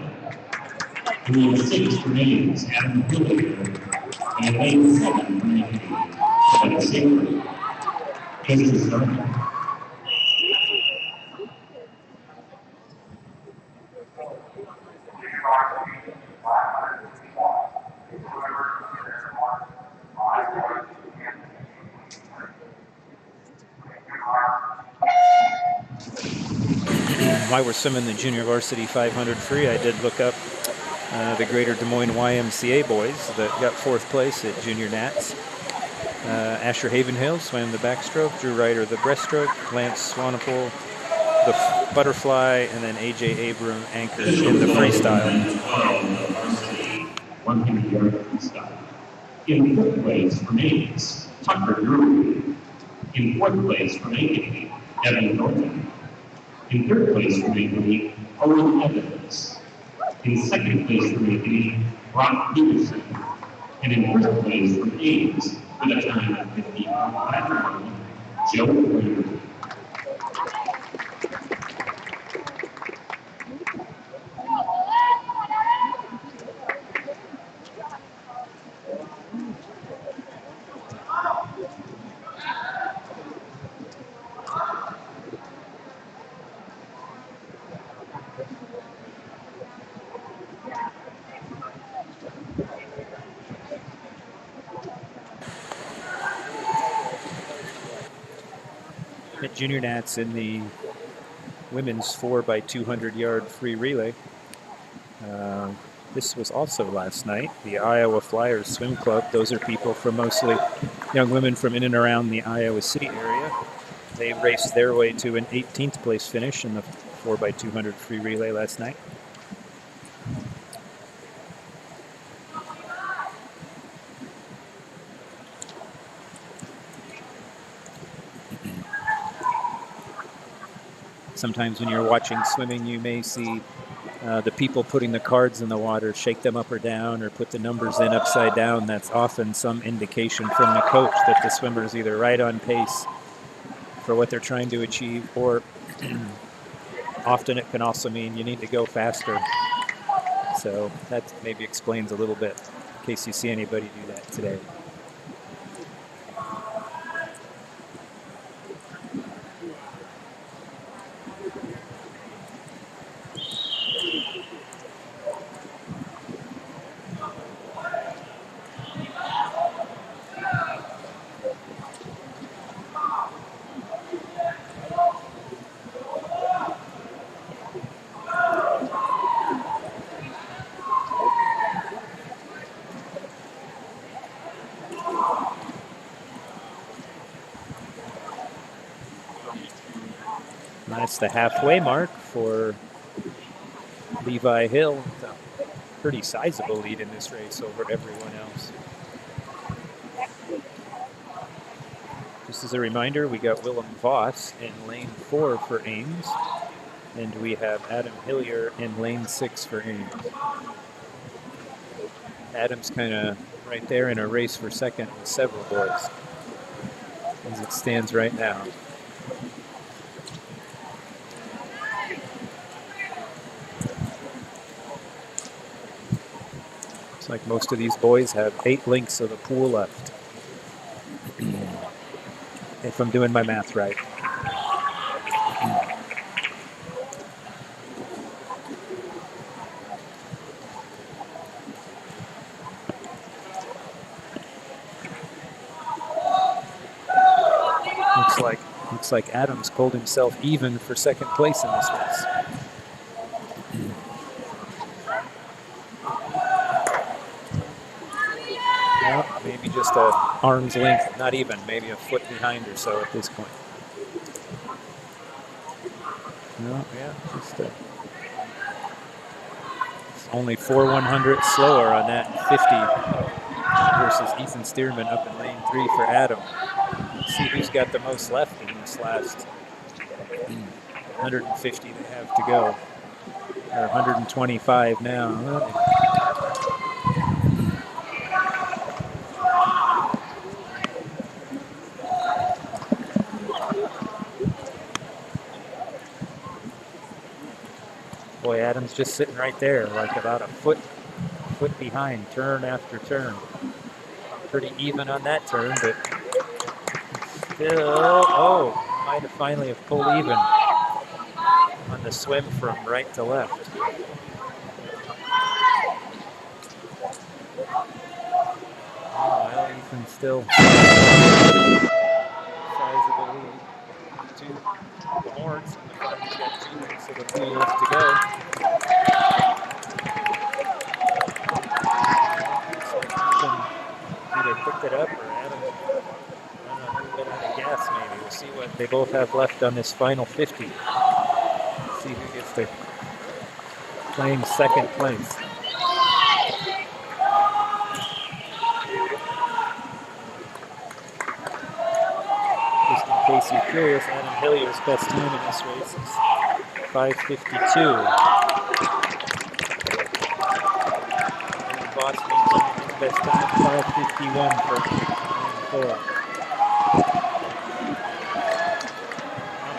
In lane 6 from Ames, Adam Hillier. And in lane 7 from Ankeny, Kevin Safer. This is starting. While we're swimming the junior varsity 500 free, I did look up the Greater Des Moines YMCA boys that got 4th place at Junior Nats. Asher Havenhill swam the backstroke, Drew Ryder the breaststroke, Lance Swanepoel the butterfly, and then AJ Abram anchored in the freestyle. 100-yard freestyle. In 5th place from Ames, Tucker Drury. In 4th place from Ankeny, Evan Norton. In 3rd place from Ankeny, Owen Evans. In 2nd place from Ankeny, Brock Peterson. And in 1st place from Ames, with a time of 50.51, Joe Flannery. At Junior Nats in the women's 4x200 yard free relay. This was also last night. The Iowa Flyers Swim Club. Those are people from mostly young women from in and around the Iowa City area. They raced their way to an 18th place finish in the 4x200 free relay last night. sometimes when you're watching swimming, you may see the people putting the cards in the water, shake them up or down, or put the numbers in upside down. That's often some indication from the coach that the swimmer is either right on pace for what they're trying to achieve, or often it can also mean you need to go faster. So that maybe explains a little bit in case you see anybody do that today. That's the halfway mark for Levi Hill. It's a pretty sizable lead in this race over everyone else. Just as a reminder, we got Willem Voss in lane 4 for Ames, and we have Adam Hillier in lane 6 for Ames. Adam's kind of right there in a race for second with several boys as it stands right now. Looks like most of these boys have 8 links of the pool left, if I'm doing my math right. Looks like Adams called himself even for second place in this race. Well, maybe just a arm's length, not even, maybe a foot behind or so at this point. No, yeah, just it's only 4/100 slower on that 50 versus Ethan Stearman up in lane 3 for Adam. Let's see who's got the most left in this last 150 they have to go. They're 125 now. Boy, Adams just sitting right there, like about a foot behind, turn after turn. Pretty even on that turn, but still, might have finally have pulled even on the swim from right to left. Well, Ethan still sizable lead. 2 horns. He's got 2 minutes of the pool left to go. Either picked it up or Adam, a little bit out of gas maybe. We'll see what they both have left on this final 50. See who gets to claim second place. Just in case you're curious, Adam Hillier's best time in this race is 5:52. Boston best time 5:51 for 4.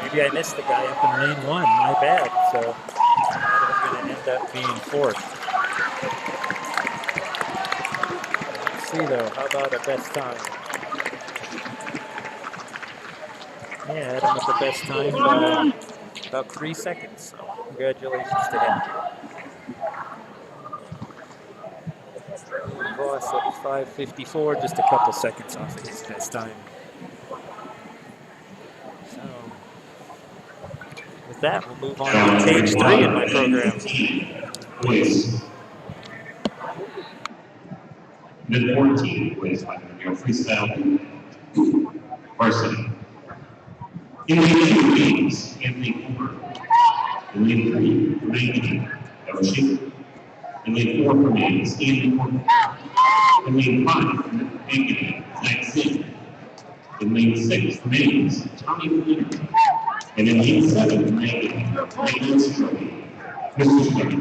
Maybe I missed the guy up in lane 1. My bad. So Adam's going to end up being 4th. Let's see though. How about a best time? Yeah, Adam with the best time by about 3 seconds. So congratulations to him. Voss at 5:54, just a couple seconds off of his best time. So, with that, we'll move on to page 3 in my program. Boys. Mid-14 boys by the freestyle varsity. In lane 2 Ames, Anthony Cooper. In lane 3 from Ankeny, Evan. In lane 4 from Ames, Andy Corbin. In lane 5 from Ankeny, Zach Singh. In lane 6 from Ames, Tommy Fleener. And in lane 7 for Ankeny, Mr. Struggle.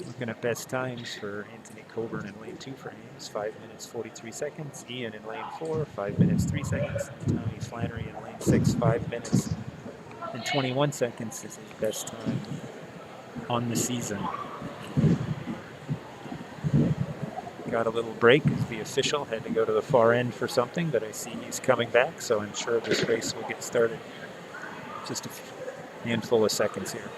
Looking at best times for Anthony Coburn in lane 2 for Ames, 5 minutes 43 seconds. Ian in lane 4, 5 minutes 3 seconds. Tommy Flannery in lane 6, 5 minutes and 21 seconds is his best time on the season. Got a little break as the official had to go to the far end for something, but I see he's coming back, so I'm sure this race will get started. Just a handful of seconds here.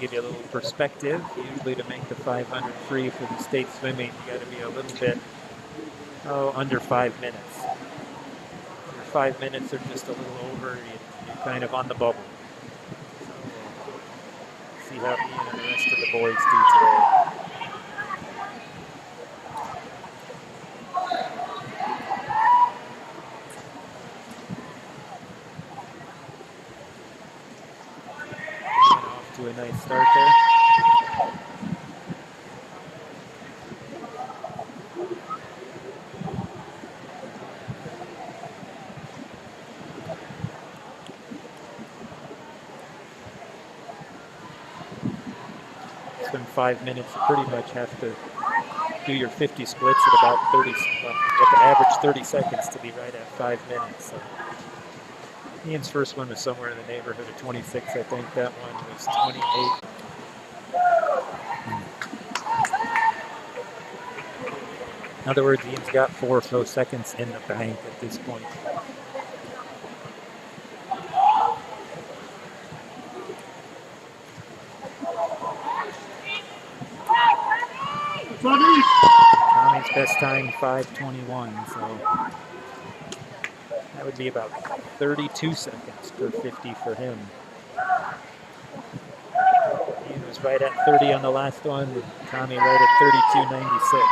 Give you a little perspective. Usually to make the 500 free for the state swim meet, you got to be a little bit, under 5 minutes. Your 5 minutes are just a little over, you're kind of on the bubble. So we'll see how Ian and the rest of the boys do today. To a nice start there. Swim 5 minutes, you pretty much have to do your 50 splits at about 30, you have to average 30 seconds to be right at 5 minutes. So Ian's first one was somewhere in the neighborhood of 26, I think. That one was 28. In other words, Ian's got 4 or so seconds in the bank at this point. Tommy's best time, 5:21, so that would be about 32 seconds per 50 for him. Ian was right at 30 on the last one, and Tommy right at 32.96.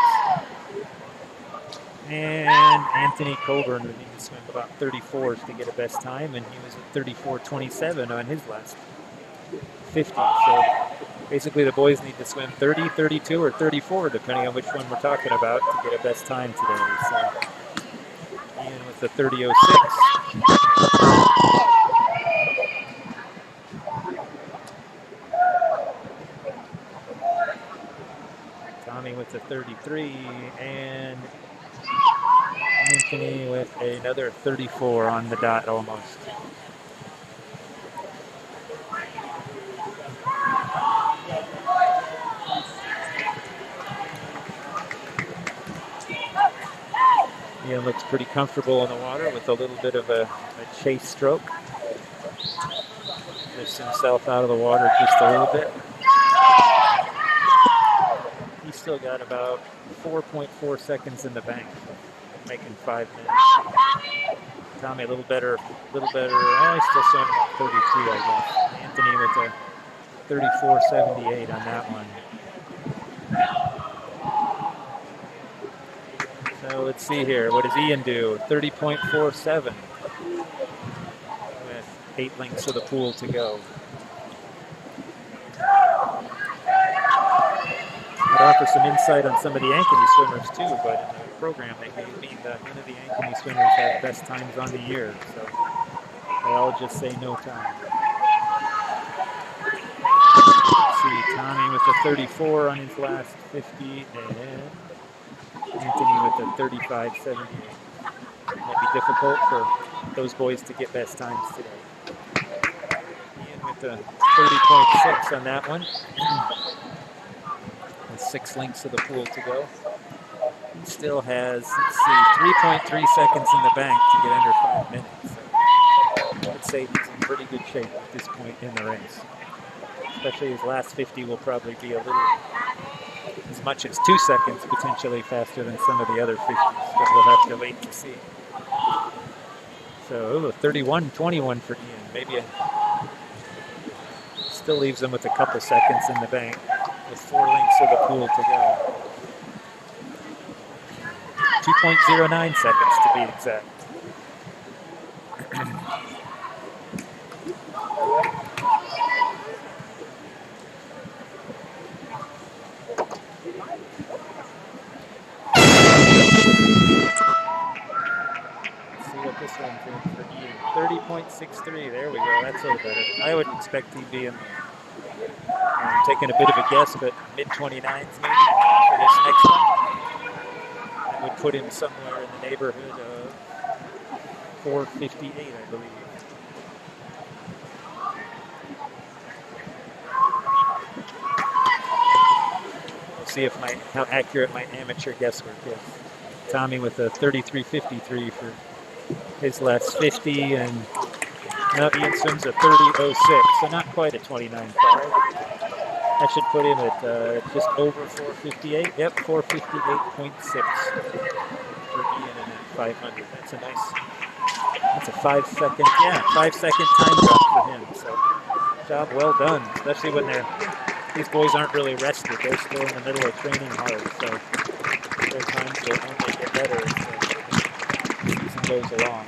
And Anthony Coburn would need to swim about 34s to get a best time, and he was at 34.27 on his last 50. So basically the boys need to swim 30, 32, or 34, depending on which one we're talking about, to get a best time today. So Ian with the 30.06. Tommy with the 33, and Ankeny with another 34 on the dot almost. Ian looks pretty comfortable in the water with a little bit of a chase stroke. Lifts himself out of the water just a little bit. He's still got about 4.4 seconds in the bank, making 5 minutes. Tommy a little better. He's still showing about 33, I guess. Anthony with a 34.78 on that one. So let's see here. What does Ian do? 30.47 with 8 lengths of the pool to go. I'd offer some insight on some of the Ankeny swimmers too, but in the program they gave me that none of the Ankeny swimmers have best times on the year, so they all just say no time. Let's see, Tommy with the 34 on his last 50, and Anthony with the 35.78. Might be difficult for those boys to get best times today. Ian with the 30.6 on that one. With 6 lengths of the pool to go. He still has, 3.3 seconds in the bank to get under 5 minutes. So I would say he's in pretty good shape at this point in the race. Especially his last 50 will probably be a little, as much as 2 seconds potentially faster than some of the other 50s, but we'll have to wait and see. So 31.21 for Ian. Maybe still leaves him with a couple seconds in the bank. with 4 lengths of the pool to go. 2.09 seconds to be exact. This one's in for Ian. 30.63. There we go. That's a little better. I would expect he'd be in, taking a bit of a guess, but mid-29s maybe for this next one. That would put him somewhere in the neighborhood of 458, I believe. We'll see if how accurate my amateur guesswork is. Tommy with a 33.53 for his last 50, and now Ian swims a 30.06, so not quite a 29.5. That should put him at just over 458. Yep, 458.6 for Ian in that 500. That's a nice, that's a 5 second, 5 second time drop for him. So job well done, especially when these boys aren't really rested. They're still in the middle of training hard, so their times will only get better as the season goes along.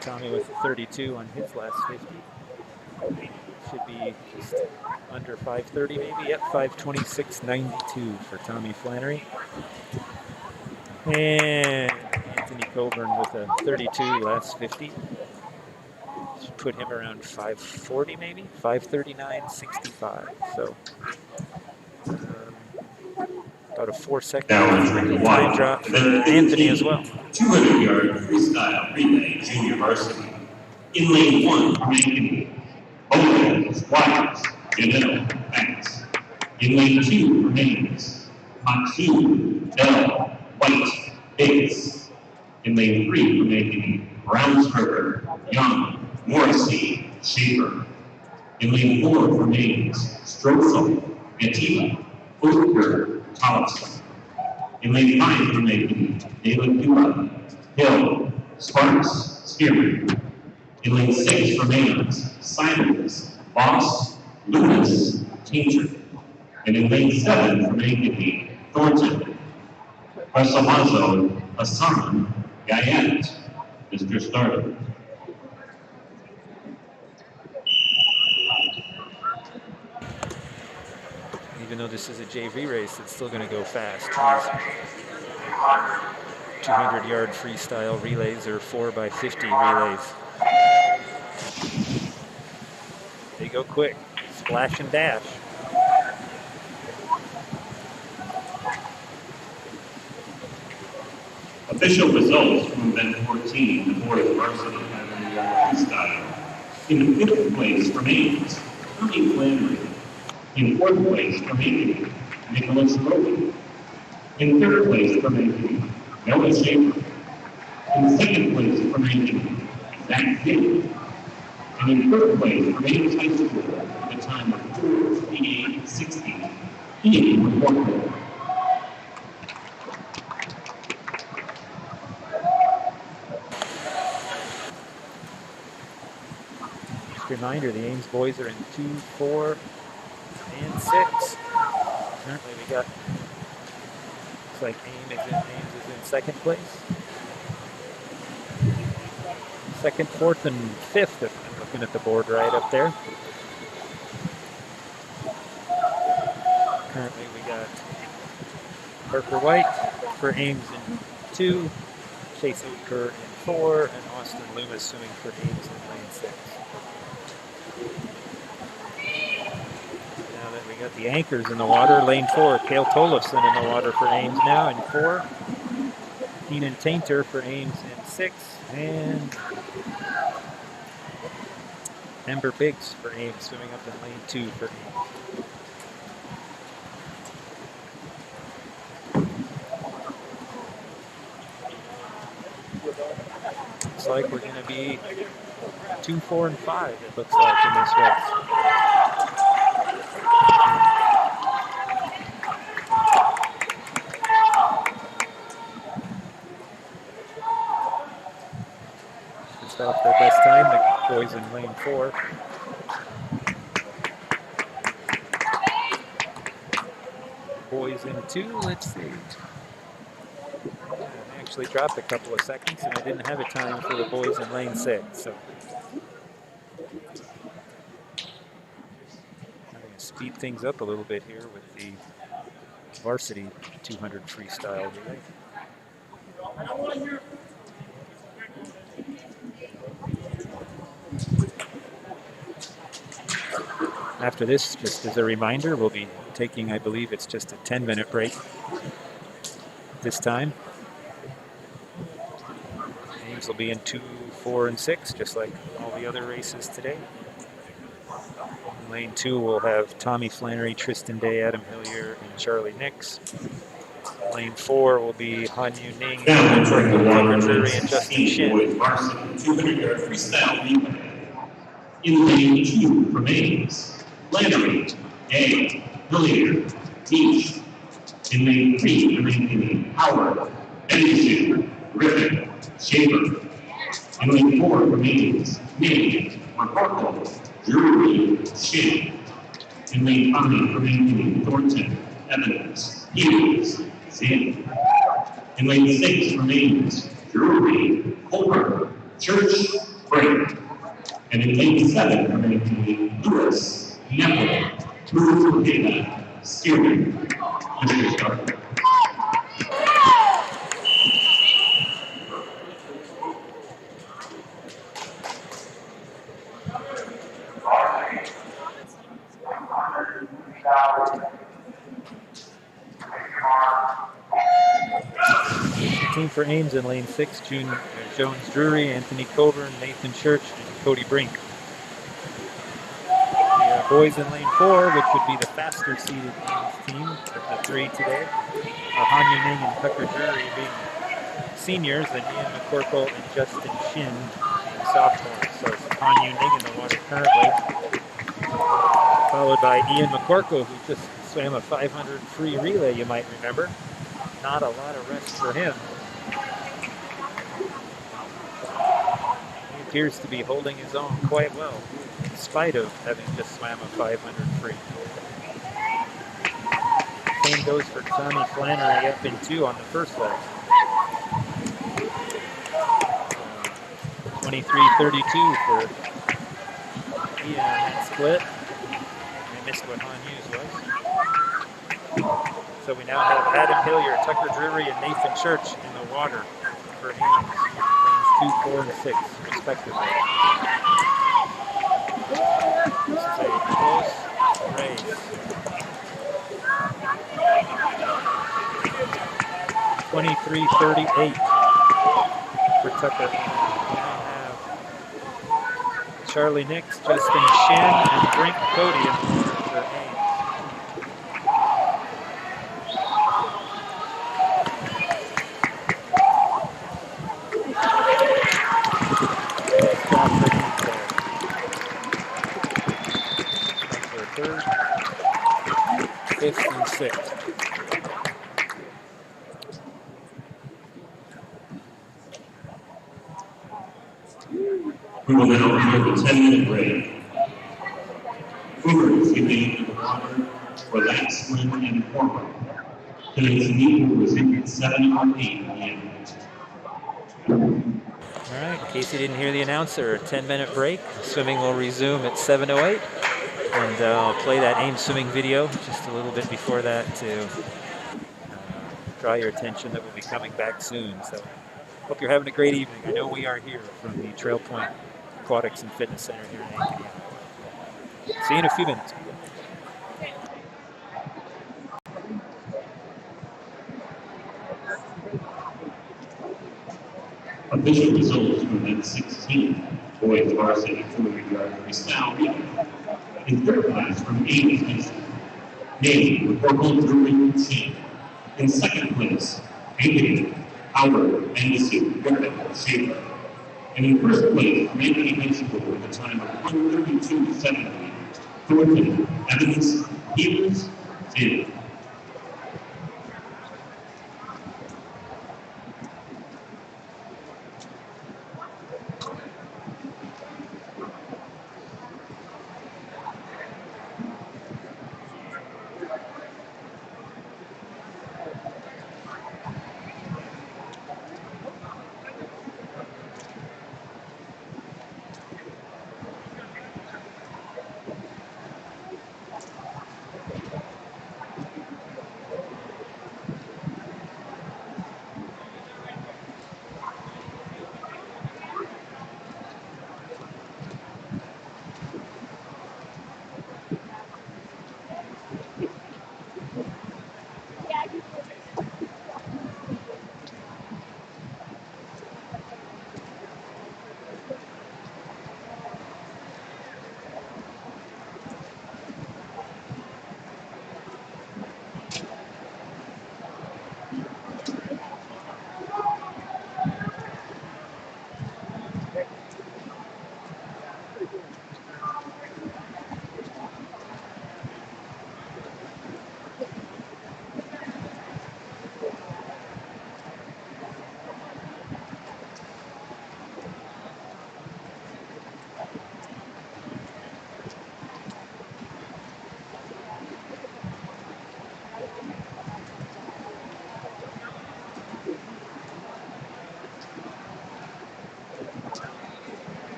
Tommy with 32 on his last 50. Should be just under 5:30 maybe. Yep, 5:26.92 for Tommy Flannery. And Anthony Coburn with a 32 last 50. Should put him around 5:40 maybe, 5:39.65. So about a 4 second time drop for Anthony as well. 200-yard freestyle relay junior varsity. In lane 1 from Ankeny, Bowens, Wires, Janelle, Banks. In lane 2 remains Matsu, Bell, White, Biggs. In lane 3 from Ankeny, Brownsburger, Young, Morrissey, Schaefer. In lane 4 remains Strothel, Gatila, Oetker, Tollefson. In lane 5 from Ankeny, David Dura, Hill, Sparks, Spearman. In lane 6 from Ames, Simons, Boss, Lewis, Tainter. And in lane 7 from Ankeny, Thornton, Pasamazo, Hassan, Gayet, Mr. Starter. Even though this is a JV race, it's still going to go fast. 200-yard freestyle relays or 4x50 relays. They go quick, splash and dash. Official results from event 14, the boys varsity 500-yard freestyle. In 5th place remains Tommy Flannery. In 4th place from Ankeny, Nicholas Roby. In 3rd place from Ankeny, Noah Schaefer. In 2nd place from Ankeny, Zach King. And in 3rd place from Ames High School, with a time of 4:58.60, Ian McCormick. Just a reminder, the Ames boys are in 2, 4, and 6. Currently we got, looks like Ames is in 2nd place. 2nd, 4th, and 5th, if I'm looking at the board right up there. Currently we got Parker White for Ames in 2, Chase Oetker in 4, and Austin Loomis swimming for Ames in lane 6. Now that we got the anchors in the water, lane 4, Cale Tollefson in the water for Ames now in 4. Keenan Tainter for Ames in 6, and Ember Biggs for Ames swimming up in lane 2 for Ames. Looks like we're going to be 2, 4, and 5, it looks like, in this race. Just off their best time, the boys in lane 4. boys in 2. Let's see. I actually dropped a couple of seconds, and I didn't have a time for the boys in lane 6. So I'm going to speed things up a little bit here with the varsity 200 freestyle relay. After this, just as a reminder, we'll be taking, I believe it's just a 10-minute break this time. Names will be in 2, 4, and 6, just like all the other races today. In lane 2, we'll have Tommy Flannery, Tristan Day, Adam Hillier, and Charlie Nix. Lane 4 will be Han Yu Ning, Tucker Drury, and Justin Shin. 200-yard freestyle relay. In lane 2 from Ames, Flannery, Day, Hillier, Beach. In lane 3 from Ankeny, Howard, Benson, Griffin, Schaefer. In lane 4 from Ames, Ning, McCorkle, Drury, Shin. In lane 5 from Ankeny, Thornton, Evans, Hughes, Zinn. In lane 6 from Ames, Drury, Colbert, Church, Brink. And in lane 7 from Ankeny, Lewis, Nepal, Murupeda, Stearman. Mr. Stark. Team for Ames in lane 6, Jones Drury, Anthony Coburn, Nathan Church, and Cody Brink. The boys in lane 4, which would be the faster seeded Ames team of the 3 today, are Han Yu Ning and Tucker Drury being seniors, and Ian McCorkle and Justin Shin being sophomores. So it's Han Yu Ning in the water currently, followed by Ian McCorkle, who just swam a 500 free relay, you might remember. Not a lot of rest for him. He appears to be holding his own quite well, in spite of having just swam a 500 free. Same goes for Tommy Flannery up in 2 on the first leg. 23:32 for Ian on that split. I missed what Han Hughes was. So we now have Adam Hillier, Tucker Drury, and Nathan Church in the water for Ames, lanes 2, 4, and 6, respectively. This is a close race. 23:38 for Tucker. We now have Charlie Nix, Justin Shin, and Brink Cody in the water for Ames. Third, 5th, and 6th. We will now have a 10-minute break. Hoover is getting into the water for laps, swim, and forward. Today's meet will resume at 7:08 p.m. All right, in case you didn't hear the announcer, a 10-minute break. Swimming will resume at 7:08. And I'll play that Ames swimming video just a little bit before that to draw your attention that we'll be coming back soon. So hope you're having a great evening. I know we are here from the Trail Point Aquatics and Fitness Center here in Ankeny. See you in a few minutes. Official results from event 16, boys varsity 200-yard freestyle relay. In third place from Ames, Nate, McCorkle, Drury, and Shin. In second place, Ankeny, Howard, Benson, Griffin, Schaefer. And in first place, from Ankeny High School with a time of 132.70, Thornton, Evans, Hughes, Zinn.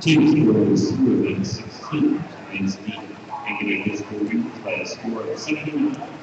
Team score was 2 of 16 to lead, making it this week by a score of 79-45.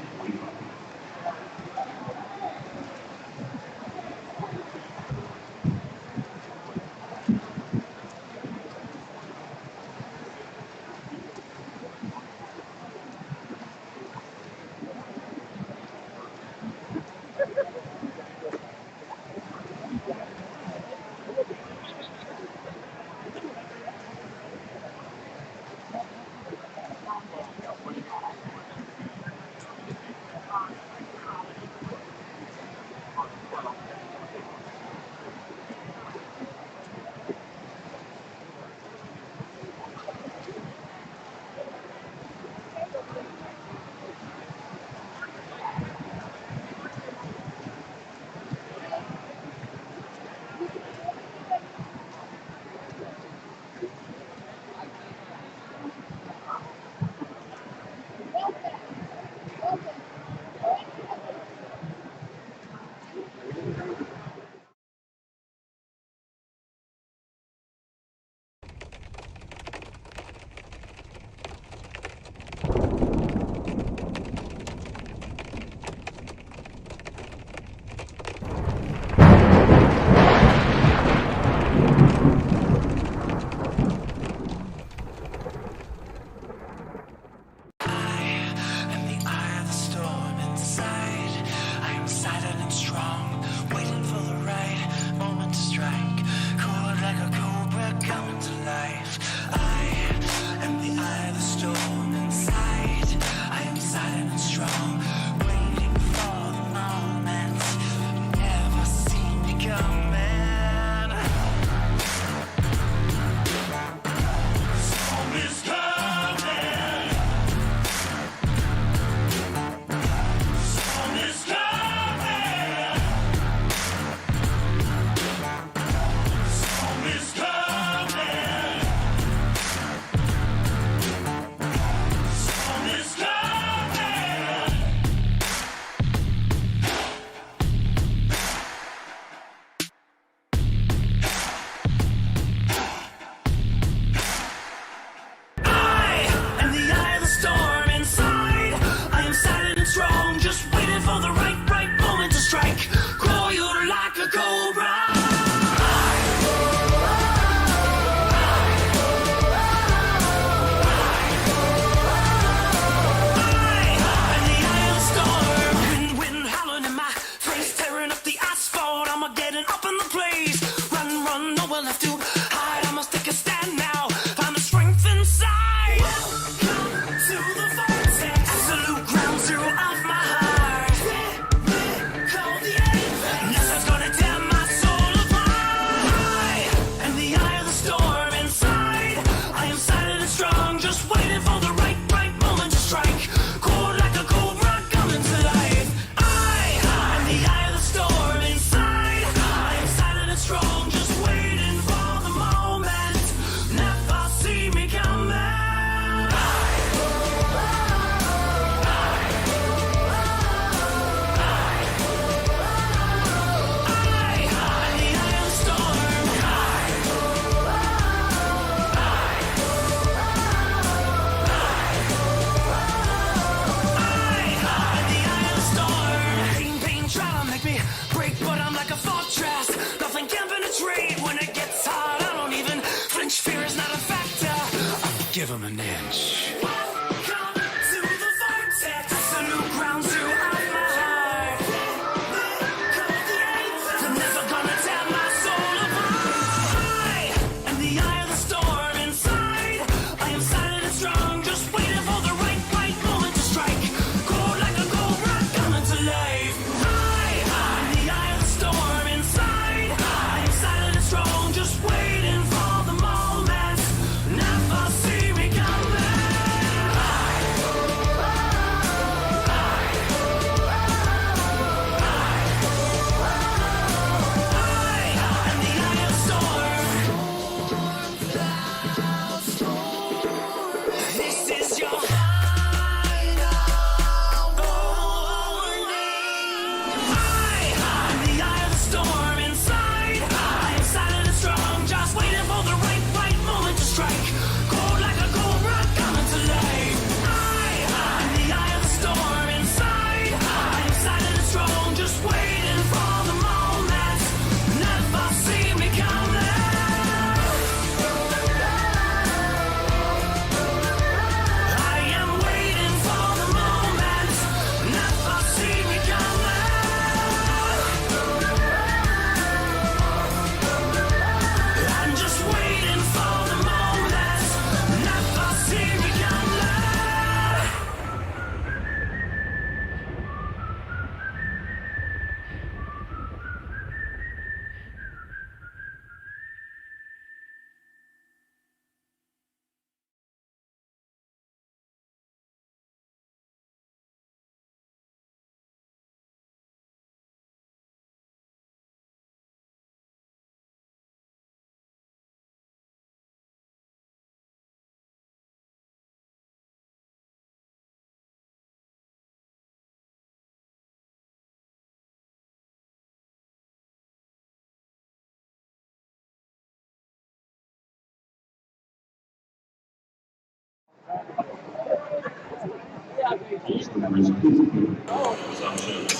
Strong, just waiting for the moment.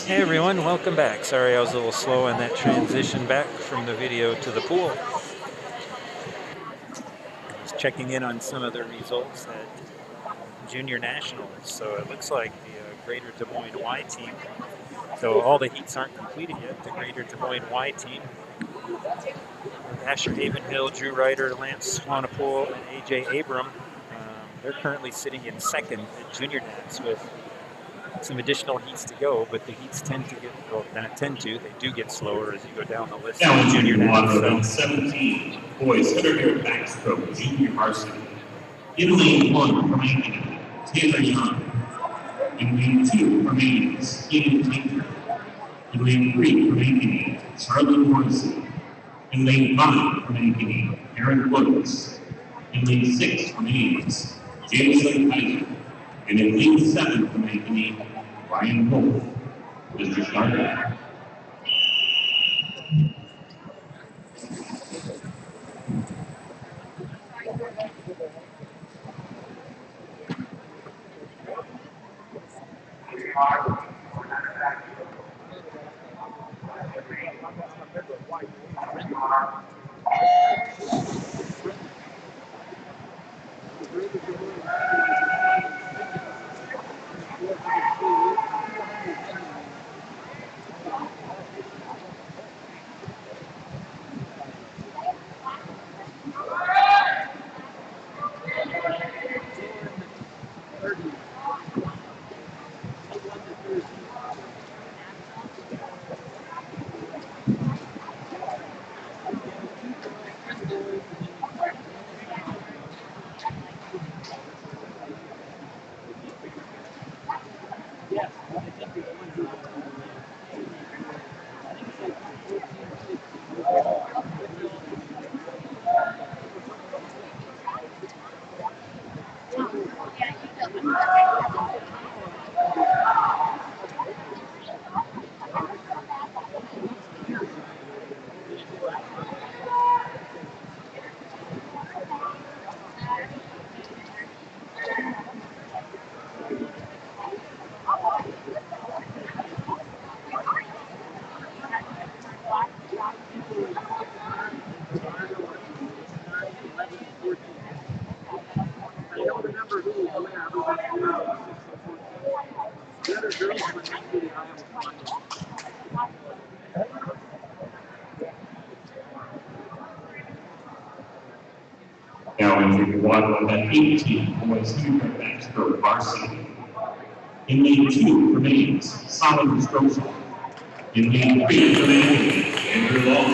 Hey everyone, welcome back. Sorry I was a little slow on that transition back from the video to the pool. Just checking in on some of the results at Junior Nationals. So it looks like the Greater Des Moines Y team, so all the heats aren't completed yet. The Greater Des Moines Y team with Asher Havenhill, Drew Ryder, Lance Swanepoel, and AJ Abram, they're currently sitting in second at Junior Nats with some additional heats to go, but the heats tend to get, well, not tend to, they do get slower as you go down the list. Now Junior Nats, so 17, boys 100-yard backstroke, junior varsity. In lane 1 from Ankeny, Taylor Young. In lane 2 from Ames, Ian Tinker. In lane 3 from Ankeny, Charlie Morrissey. In lane 5 from Ankeny, Aaron Woods. In lane 6 from Ames, Jameson Kaiser. And in lane 7 from Ankeny, Ryan Wolf. Mr. Schneider. Now entering one at 18, boys 100-yard backstroke varsity. In lane 2 remains Solomon Stroza. In lane 3 remains Andrew Long.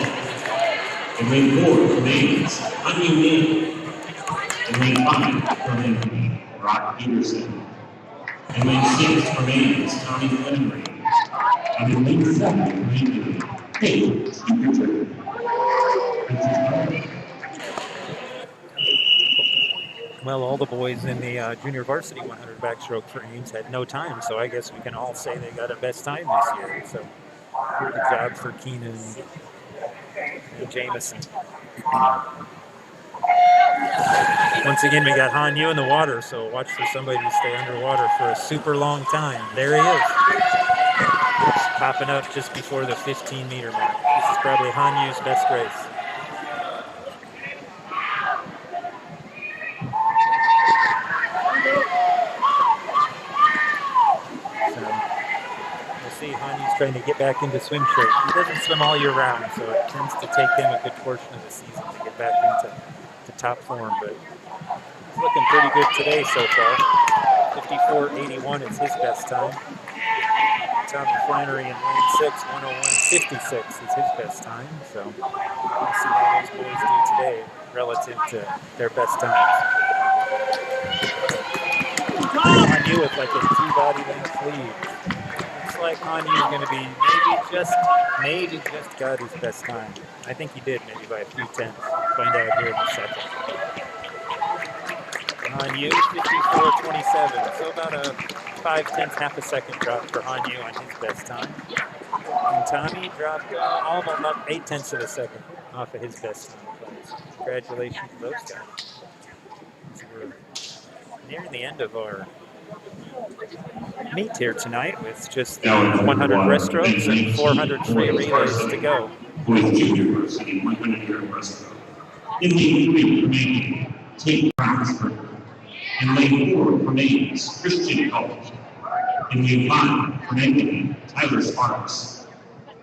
In lane 4 remains Anya Min. In lane 5 remains Brock Peterson. In lane 6 remains Tommy Flannery. And in lane 7 remains Kate Stupidson. Well, all the boys in the junior varsity 100 backstroke for Ames had no time, so I guess we can all say they got a best time this year. So good job for Keenan and Jameson. Once again, we got Han Yu in the water, so watch for somebody to stay underwater for a super long time. There he is. Popping up just before the 15-meter mark. This is probably Han Yu's best race. Hanyi's trying to get back into swim shape. He doesn't swim all year round, so it tends to take him a good portion of the season to get back into top form, but he's looking pretty good today so far. 54.81 is his best time. Tommy Flannery in lane 6, 101.56 is his best time, so we'll see how those boys do today relative to their best times. I knew it like a 2-body length lead. Like Han Yu is going to be maybe just got his best time. I think he did, maybe by a few tenths. Find out here in a second. Han Yu, 54.27, so about a 5/10, half a second drop for Han Yu on his best time. And Tommy dropped almost up 8/10 of a second off of his best time. So congratulations to those guys. near the end of our meet here tonight with just the 100 breaststrokes and 400 free relays to go. Boys Junior Varsity 100-yard breaststroke. In lane 3 from Ankeny, Tate Brownsburg. In lane 4 from Ames, Christian Galt. In lane 5 from Ankeny, Tyler Sparks.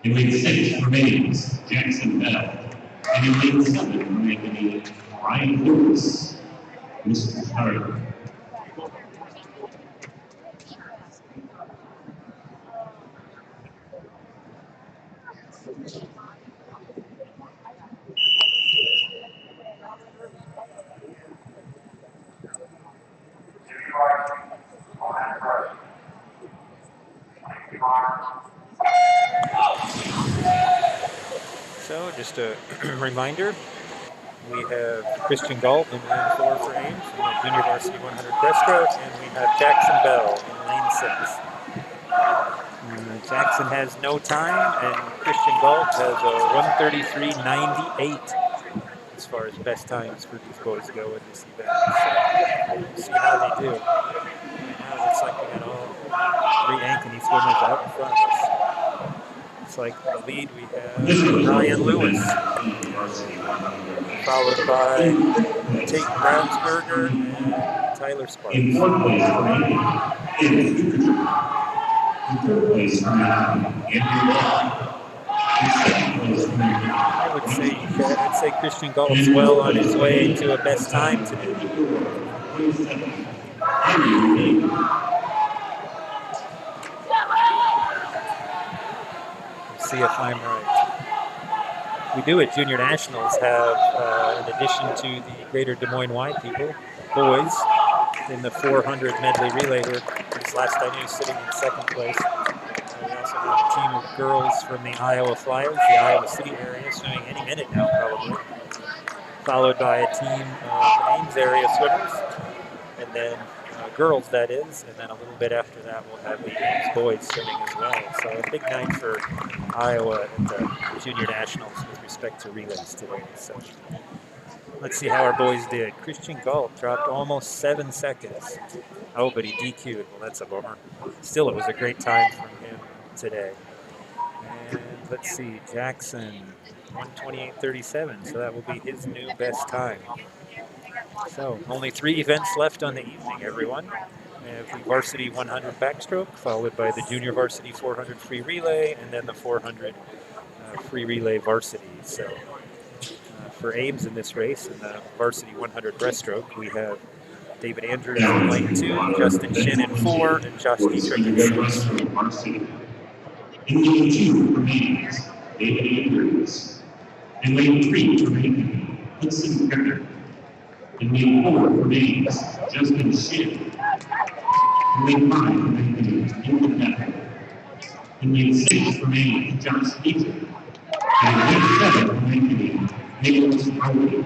In lane 6 from Ames, Jackson Bell. And in lane 7 from Ankeny, Ryan Lewis. Mr. Carter. So just a reminder, we have Christian Galt in lane 4 for Ames, in the Junior Varsity 100 breaststroke, and we have Jackson Bell in lane 6. Jackson has no time, and Christian Galt has a 1:33.98 as far as best times for these boys go in this event. So we'll see how they do. Right now it looks like we got all 3 Ankeny swimmers out in front of us. Looks like the lead we have Ryan Lewis, followed by Tate Brownsberger and Tyler Sparks. In 4th place for Ankeny is in 3rd place for Andrew Law. In 2nd place for I would say Christian Galt's well on his way to a best time today. See if I'm right. We do at Junior Nationals have, in addition to the Greater Des Moines Wide people, boys in the 400 medley relay here. This last I knew sitting in 2nd place. We also have a team of girls from the Iowa Flyers, the Iowa City area, swimming any minute now probably. Followed by a team of Ames area swimmers, and then girls, that is, and then a little bit after that we'll have the Ames boys swimming as well. So a big night for Iowa at the Junior Nationals with respect to relays today. So let's see how our boys did. Christian Galt dropped almost 7 seconds. Oh, but he DQ'd. Well, that's a bummer. Still, it was a great time from him today. And let's see, Jackson, 1:28.37. So that will be his new best time. So only 3 events left on the evening, everyone. We have the varsity 100 backstroke, followed by the junior varsity 400 free relay, and then the 400 free relay varsity. So for Ames in this race, in the varsity 100 breaststroke, we have David Andrews in lane 2, Justin Shin in 4, and Josh Dietrich in 6. In lane 2 for Ames, David Andrews. In lane 3 for Ankeny, Hudson Becker. In lane 4 for Ames, Justin Shin. In lane 5 for Ankeny, Ethan Becker. In lane 6 for Ames, Josh Dietrich. And in lane 7 for Ankeny, Nicholas Howley.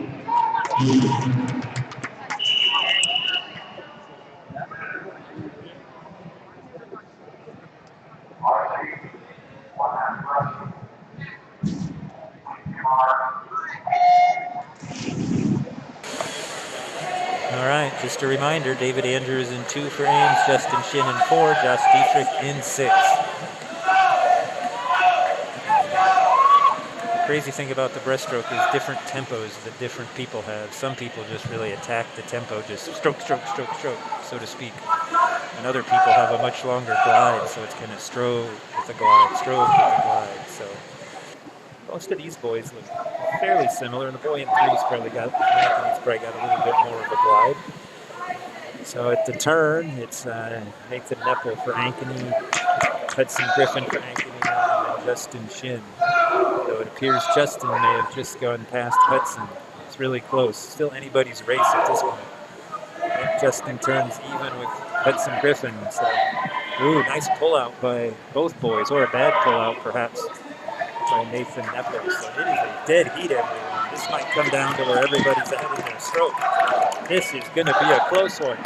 All right, just a reminder, David Andrews in 2 for Ames, Justin Shin in 4, Josh Dietrich in 6. The crazy thing about the breaststroke is different tempos that different people have. Some people just really attack the tempo, just stroke, stroke, stroke, stroke, so to speak. And other people have a much longer glide, so it's kind of stroke with a glide, stroke with a glide. So most of these boys look fairly similar, and the boy in 3's probably got a little bit more of a glide. So at the turn, it's Nathan Neppel for Ankeny, Hudson Griffin for Ankeny, and Justin Shin. So it appears Justin may have just gone past Hudson. It's really close. Still anybody's race at this point. And Justin turns even with Hudson Griffin. So, ooh, nice pullout by both boys, or a bad pullout perhaps by Nathan Neppel. So it is a dead heat, everyone. This might come down to where everybody's ahead in their stroke. This is going to be a close one.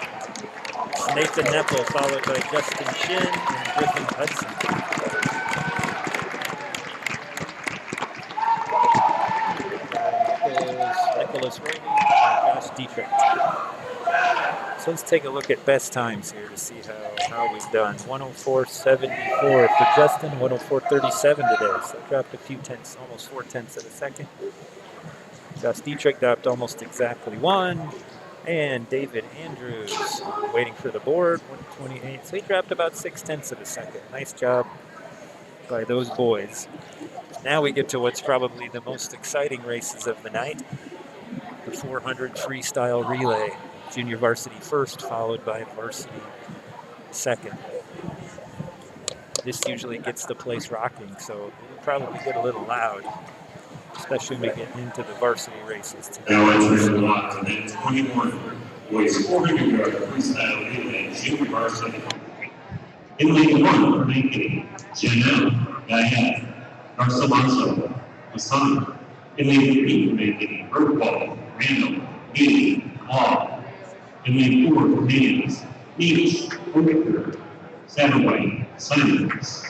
It's Nathan Neppel followed by Justin Shin and Griffin Hudson. Nicholas Rainey and Josh Dietrich. So let's take a look at best times here to see how we've done. 104.74 for Justin, 104.37 today. So dropped a few tenths, almost 4/10 of a second. Josh Dietrich dropped almost exactly 1. And David Andrews waiting for the board, 128. So he dropped about 6/10 of a second. Nice job by those boys. Now we get to what's probably the most exciting races of the night. The 400 freestyle relay. Junior varsity first, followed by varsity second. This usually gets the place rocking, so it'll probably get a little loud, especially when we get into the varsity races today. Now entering the lot to net 21, boys 400-yard freestyle relay, junior varsity. In lane 1 for Ankeny, Janelle, Diane, Garcilaso, Hassan. In lane 3 for Ankeny, Bertwald, Randall, Haley, Hall. In lane 4 for Hayes, Beach, Oaker, Satterwhite, Simons.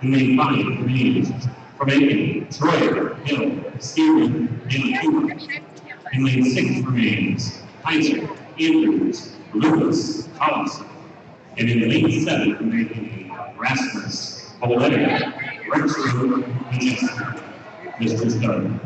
In lane 5 for Hayes, from Ankeny, Troyer, Hill, Stearman, and Cooper. In lane 6 for Hayes, Kaiser, Andrews, Lewis, Collison. And in lane 7 for Ankeny, Rasmus, Boletta, Rexroad, and Jessica. Mr. Stud.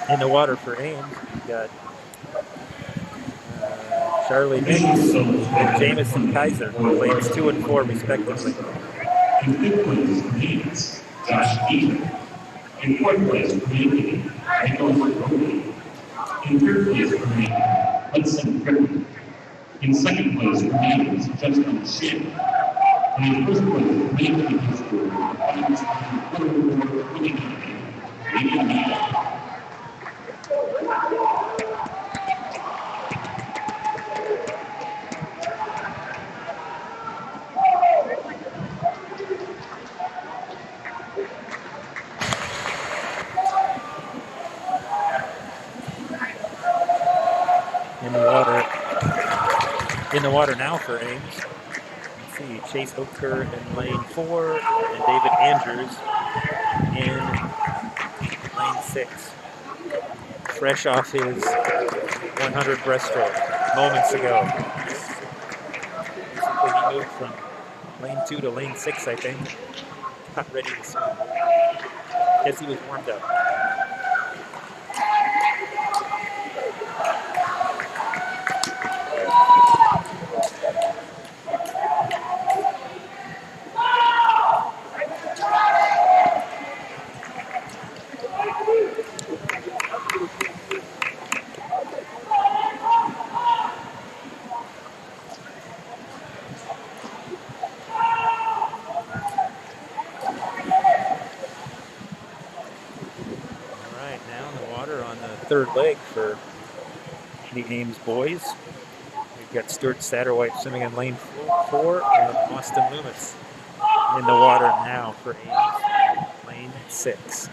In the water for Ames, we've got Charlie Hicks and Jamison Kaiser, lanes 2 and 4 respectively. In 5th place for Hayes, Josh Dietrich. In 4th place for Ankeny, Michael Rowley. In 3rd place for Ankeny, Hudson Griffin. In 2nd place for Hayes, Justin Shin. And in 1st place for Ankeny High School, Hudson 29, Nathan Neal. In the water now for Ames. Let's see, Chase Oaker in lane 4 and David Andrews in lane 6. Fresh off his 100 breaststroke moments ago. Basically, he moved from lane 2 to lane 6, I think. Not ready to swim. Guess he was warmed up. Third leg for the Ames boys. We've got Stuart Satterwhite swimming in lane 4 and Austin Loomis in the water now for Ames, lane 6.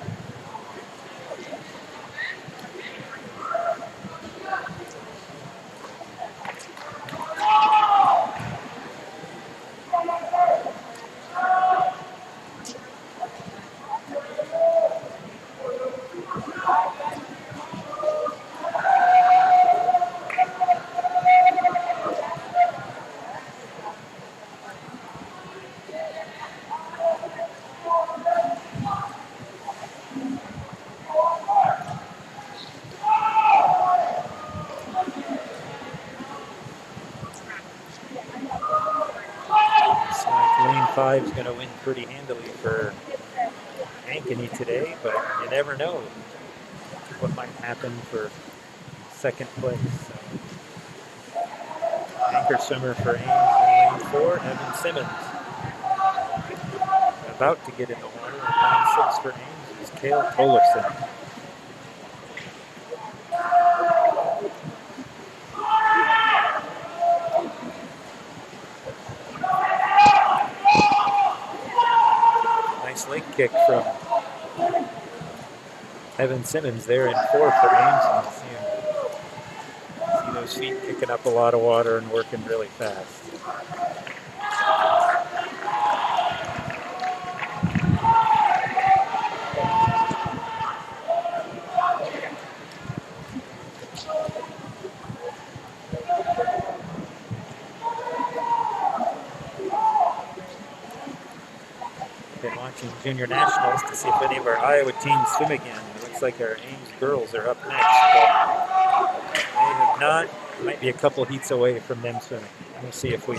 Is going to win pretty handily for Ankeny today, but you never know what might happen for second place. So, anchor swimmer for Ames in lane 4, Evan Simmons. about to get in the water. Lane 6 for Ames is Cale Tolerson. Nice leg kick from Evan Simmons there in 4 for Ames. See those feet kicking up a lot of water and working really fast. Been watching Junior Nationals to see if any of our Iowa teams swim again. It looks like our Ames girls are up next, but they have not. Might be a couple heats away from them swimming. We'll see if we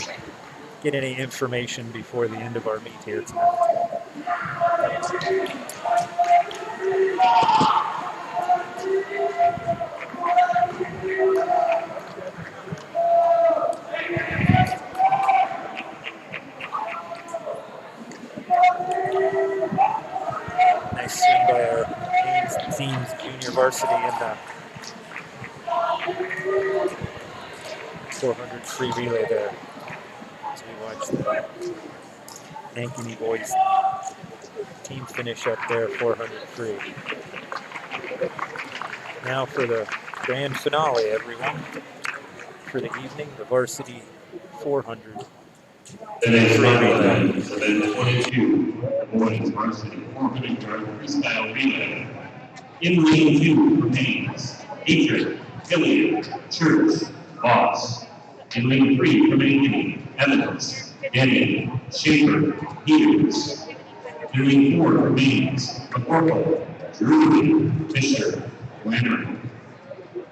get any information before the end of our meet here tonight. Nice swim by our Ames team's junior varsity in the 400 free relay there. As we watch the Ankeny boys team finish up their 400 free. Now for the grand finale, everyone. For the evening, the varsity 400. The next round is event 22, the boys varsity 400 yard freestyle relay. In lane 2 for Ames, Dietrich, Hilliard, Church, Boss. In lane 3 from Ankeny, Evans, Denny, Schaefer, Peters. In lane 4 from Ames, McCorkle, Drury, Fisher, Leonard.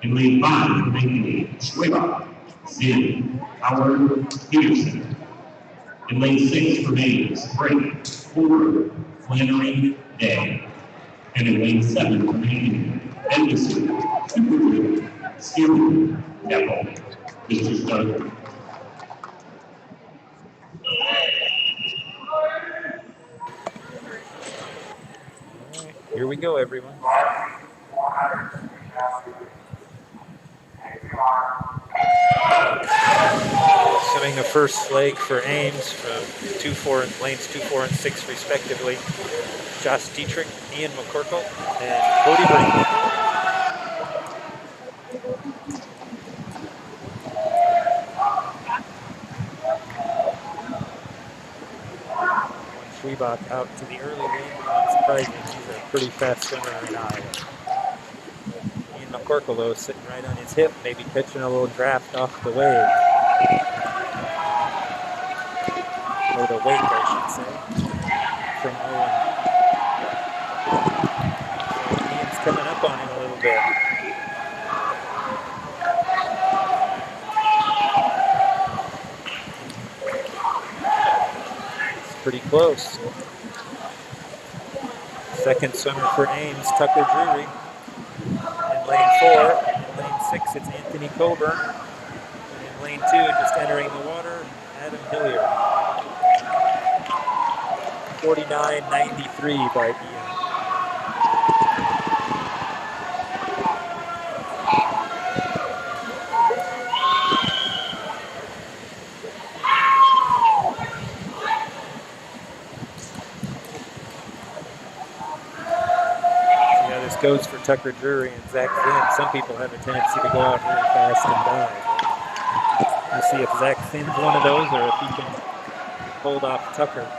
In lane 5 from Ankeny, Schweba, Zinn, Howard, Peterson. In lane 6 from Ames, Brink, Porter, Flannery, Day. And in lane 7 from Ankeny, Edmondson, Superwood, Steele, Neville. Mr. Starker. Here we go, everyone. Swimming the first leg for Ames from lanes 2, 4, and 6 respectively. Josh Dietrich, Ian McCorkle, and Cody Brink. Schwebach out to the early game. Not surprising. He's a pretty fast swimmer in Iowa. Ian McCorkle, though, sitting right on his hip, maybe catching a little draft off the wave. Or the wake, I should say, from Owen. So Ian's coming up on him a little bit. Pretty close. Second swimmer for Ames, Tucker Drury. In lane 4, in lane 6, it's Anthony Coburn. And in lane 2, just entering the water, Adam Hilliard. 49.93 by Ian. Goes for Tucker Drury and Zach Finn. Some people have a tendency to go out really fast and dive. We'll see if Zach Finn's one of those or if he can hold off Tucker. As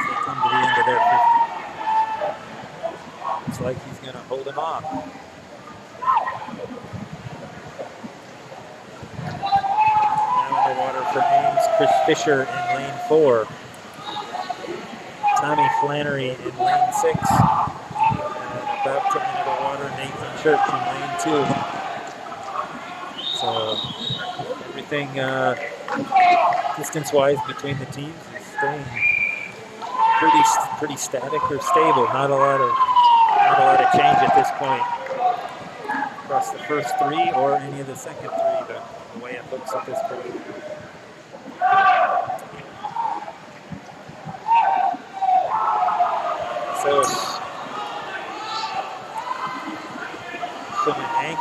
they come to the end of their 50. Looks like he's going to hold him off. Now underwater for Ames, Chris Fisher in lane 4. Tommy Flannery in lane 6, and about to enter the water, Nathan Church in lane 2. So everything distance-wise between the teams is staying pretty static or stable. Not a lot of change at this point across the first 3 or any of the second 3. The way it looks at this point.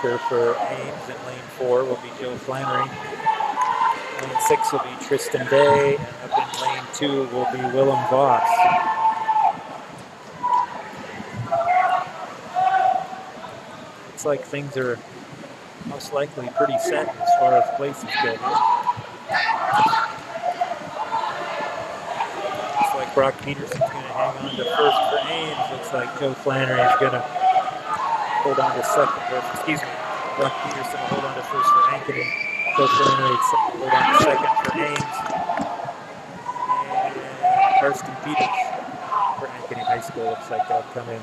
Oatker for Ames, and lane 4 will be Joe Flannery. Lane 6 will be Tristan Day, and up in lane 2 will be Willem Voss. Looks like things are most likely pretty set as far as places go. Looks like Brock Peterson's going to hang on to first for Ames. Looks like Joe Flannery is going to hold on to second. Brock Peterson will hold on to first for Ankeny. Joe Flannery will hold on to second for Ames. And Karsten Peters for Ankeny High School looks like they'll come in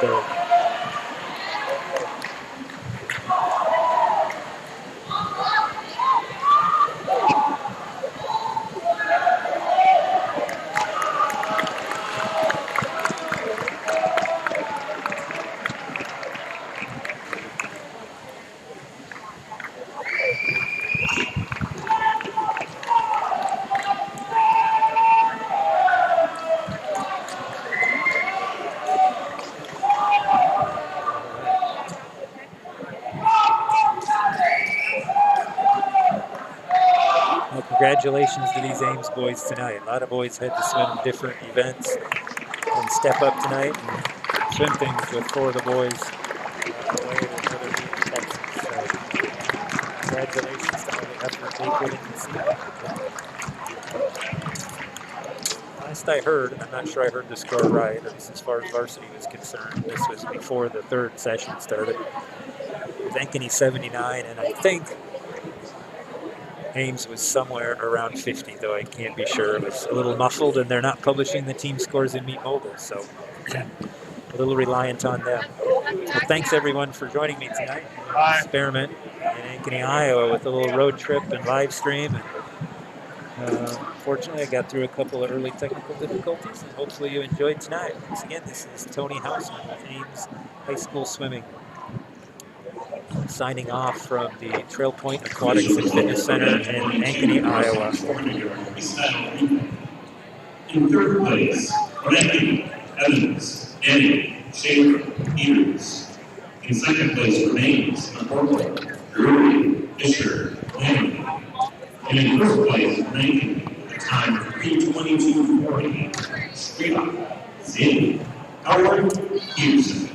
third. Congratulations to these Ames boys tonight. A lot of boys had to swim different events and step up tonight and swim things with 4 of the boys away at another meet in Texas. So congratulations to all the effort they put in the season. Last I heard, and I'm not sure I heard the score right, at least as far as varsity was concerned, this was before the 3rd session started. It was Ankeny 79, and I think Ames was somewhere around 50, though I can't be sure. It was a little muffled, and they're not publishing the team scores in Meet Mobile, so a little reliant on them. Well, thanks, everyone, for joining me tonight. Experiment in Ankeny, Iowa, with a little road trip and live stream. And, fortunately, I got through a couple of early technical difficulties, and hopefully you enjoyed tonight. Once again, this is Tony Hausman with Ames High School Swimming, signing off from the Trail Point Aquatics and Fitness Center in Ankeny, Iowa. In 3rd place, Ankeny, Evans, Annie, Shaver, Peters. In 2nd place for Ames, McCormick, Drury, Fisher, Langley. And in 1st place for Ankeny, with a time of 3:22:40, Strela, Zinn, Howard, Peterson.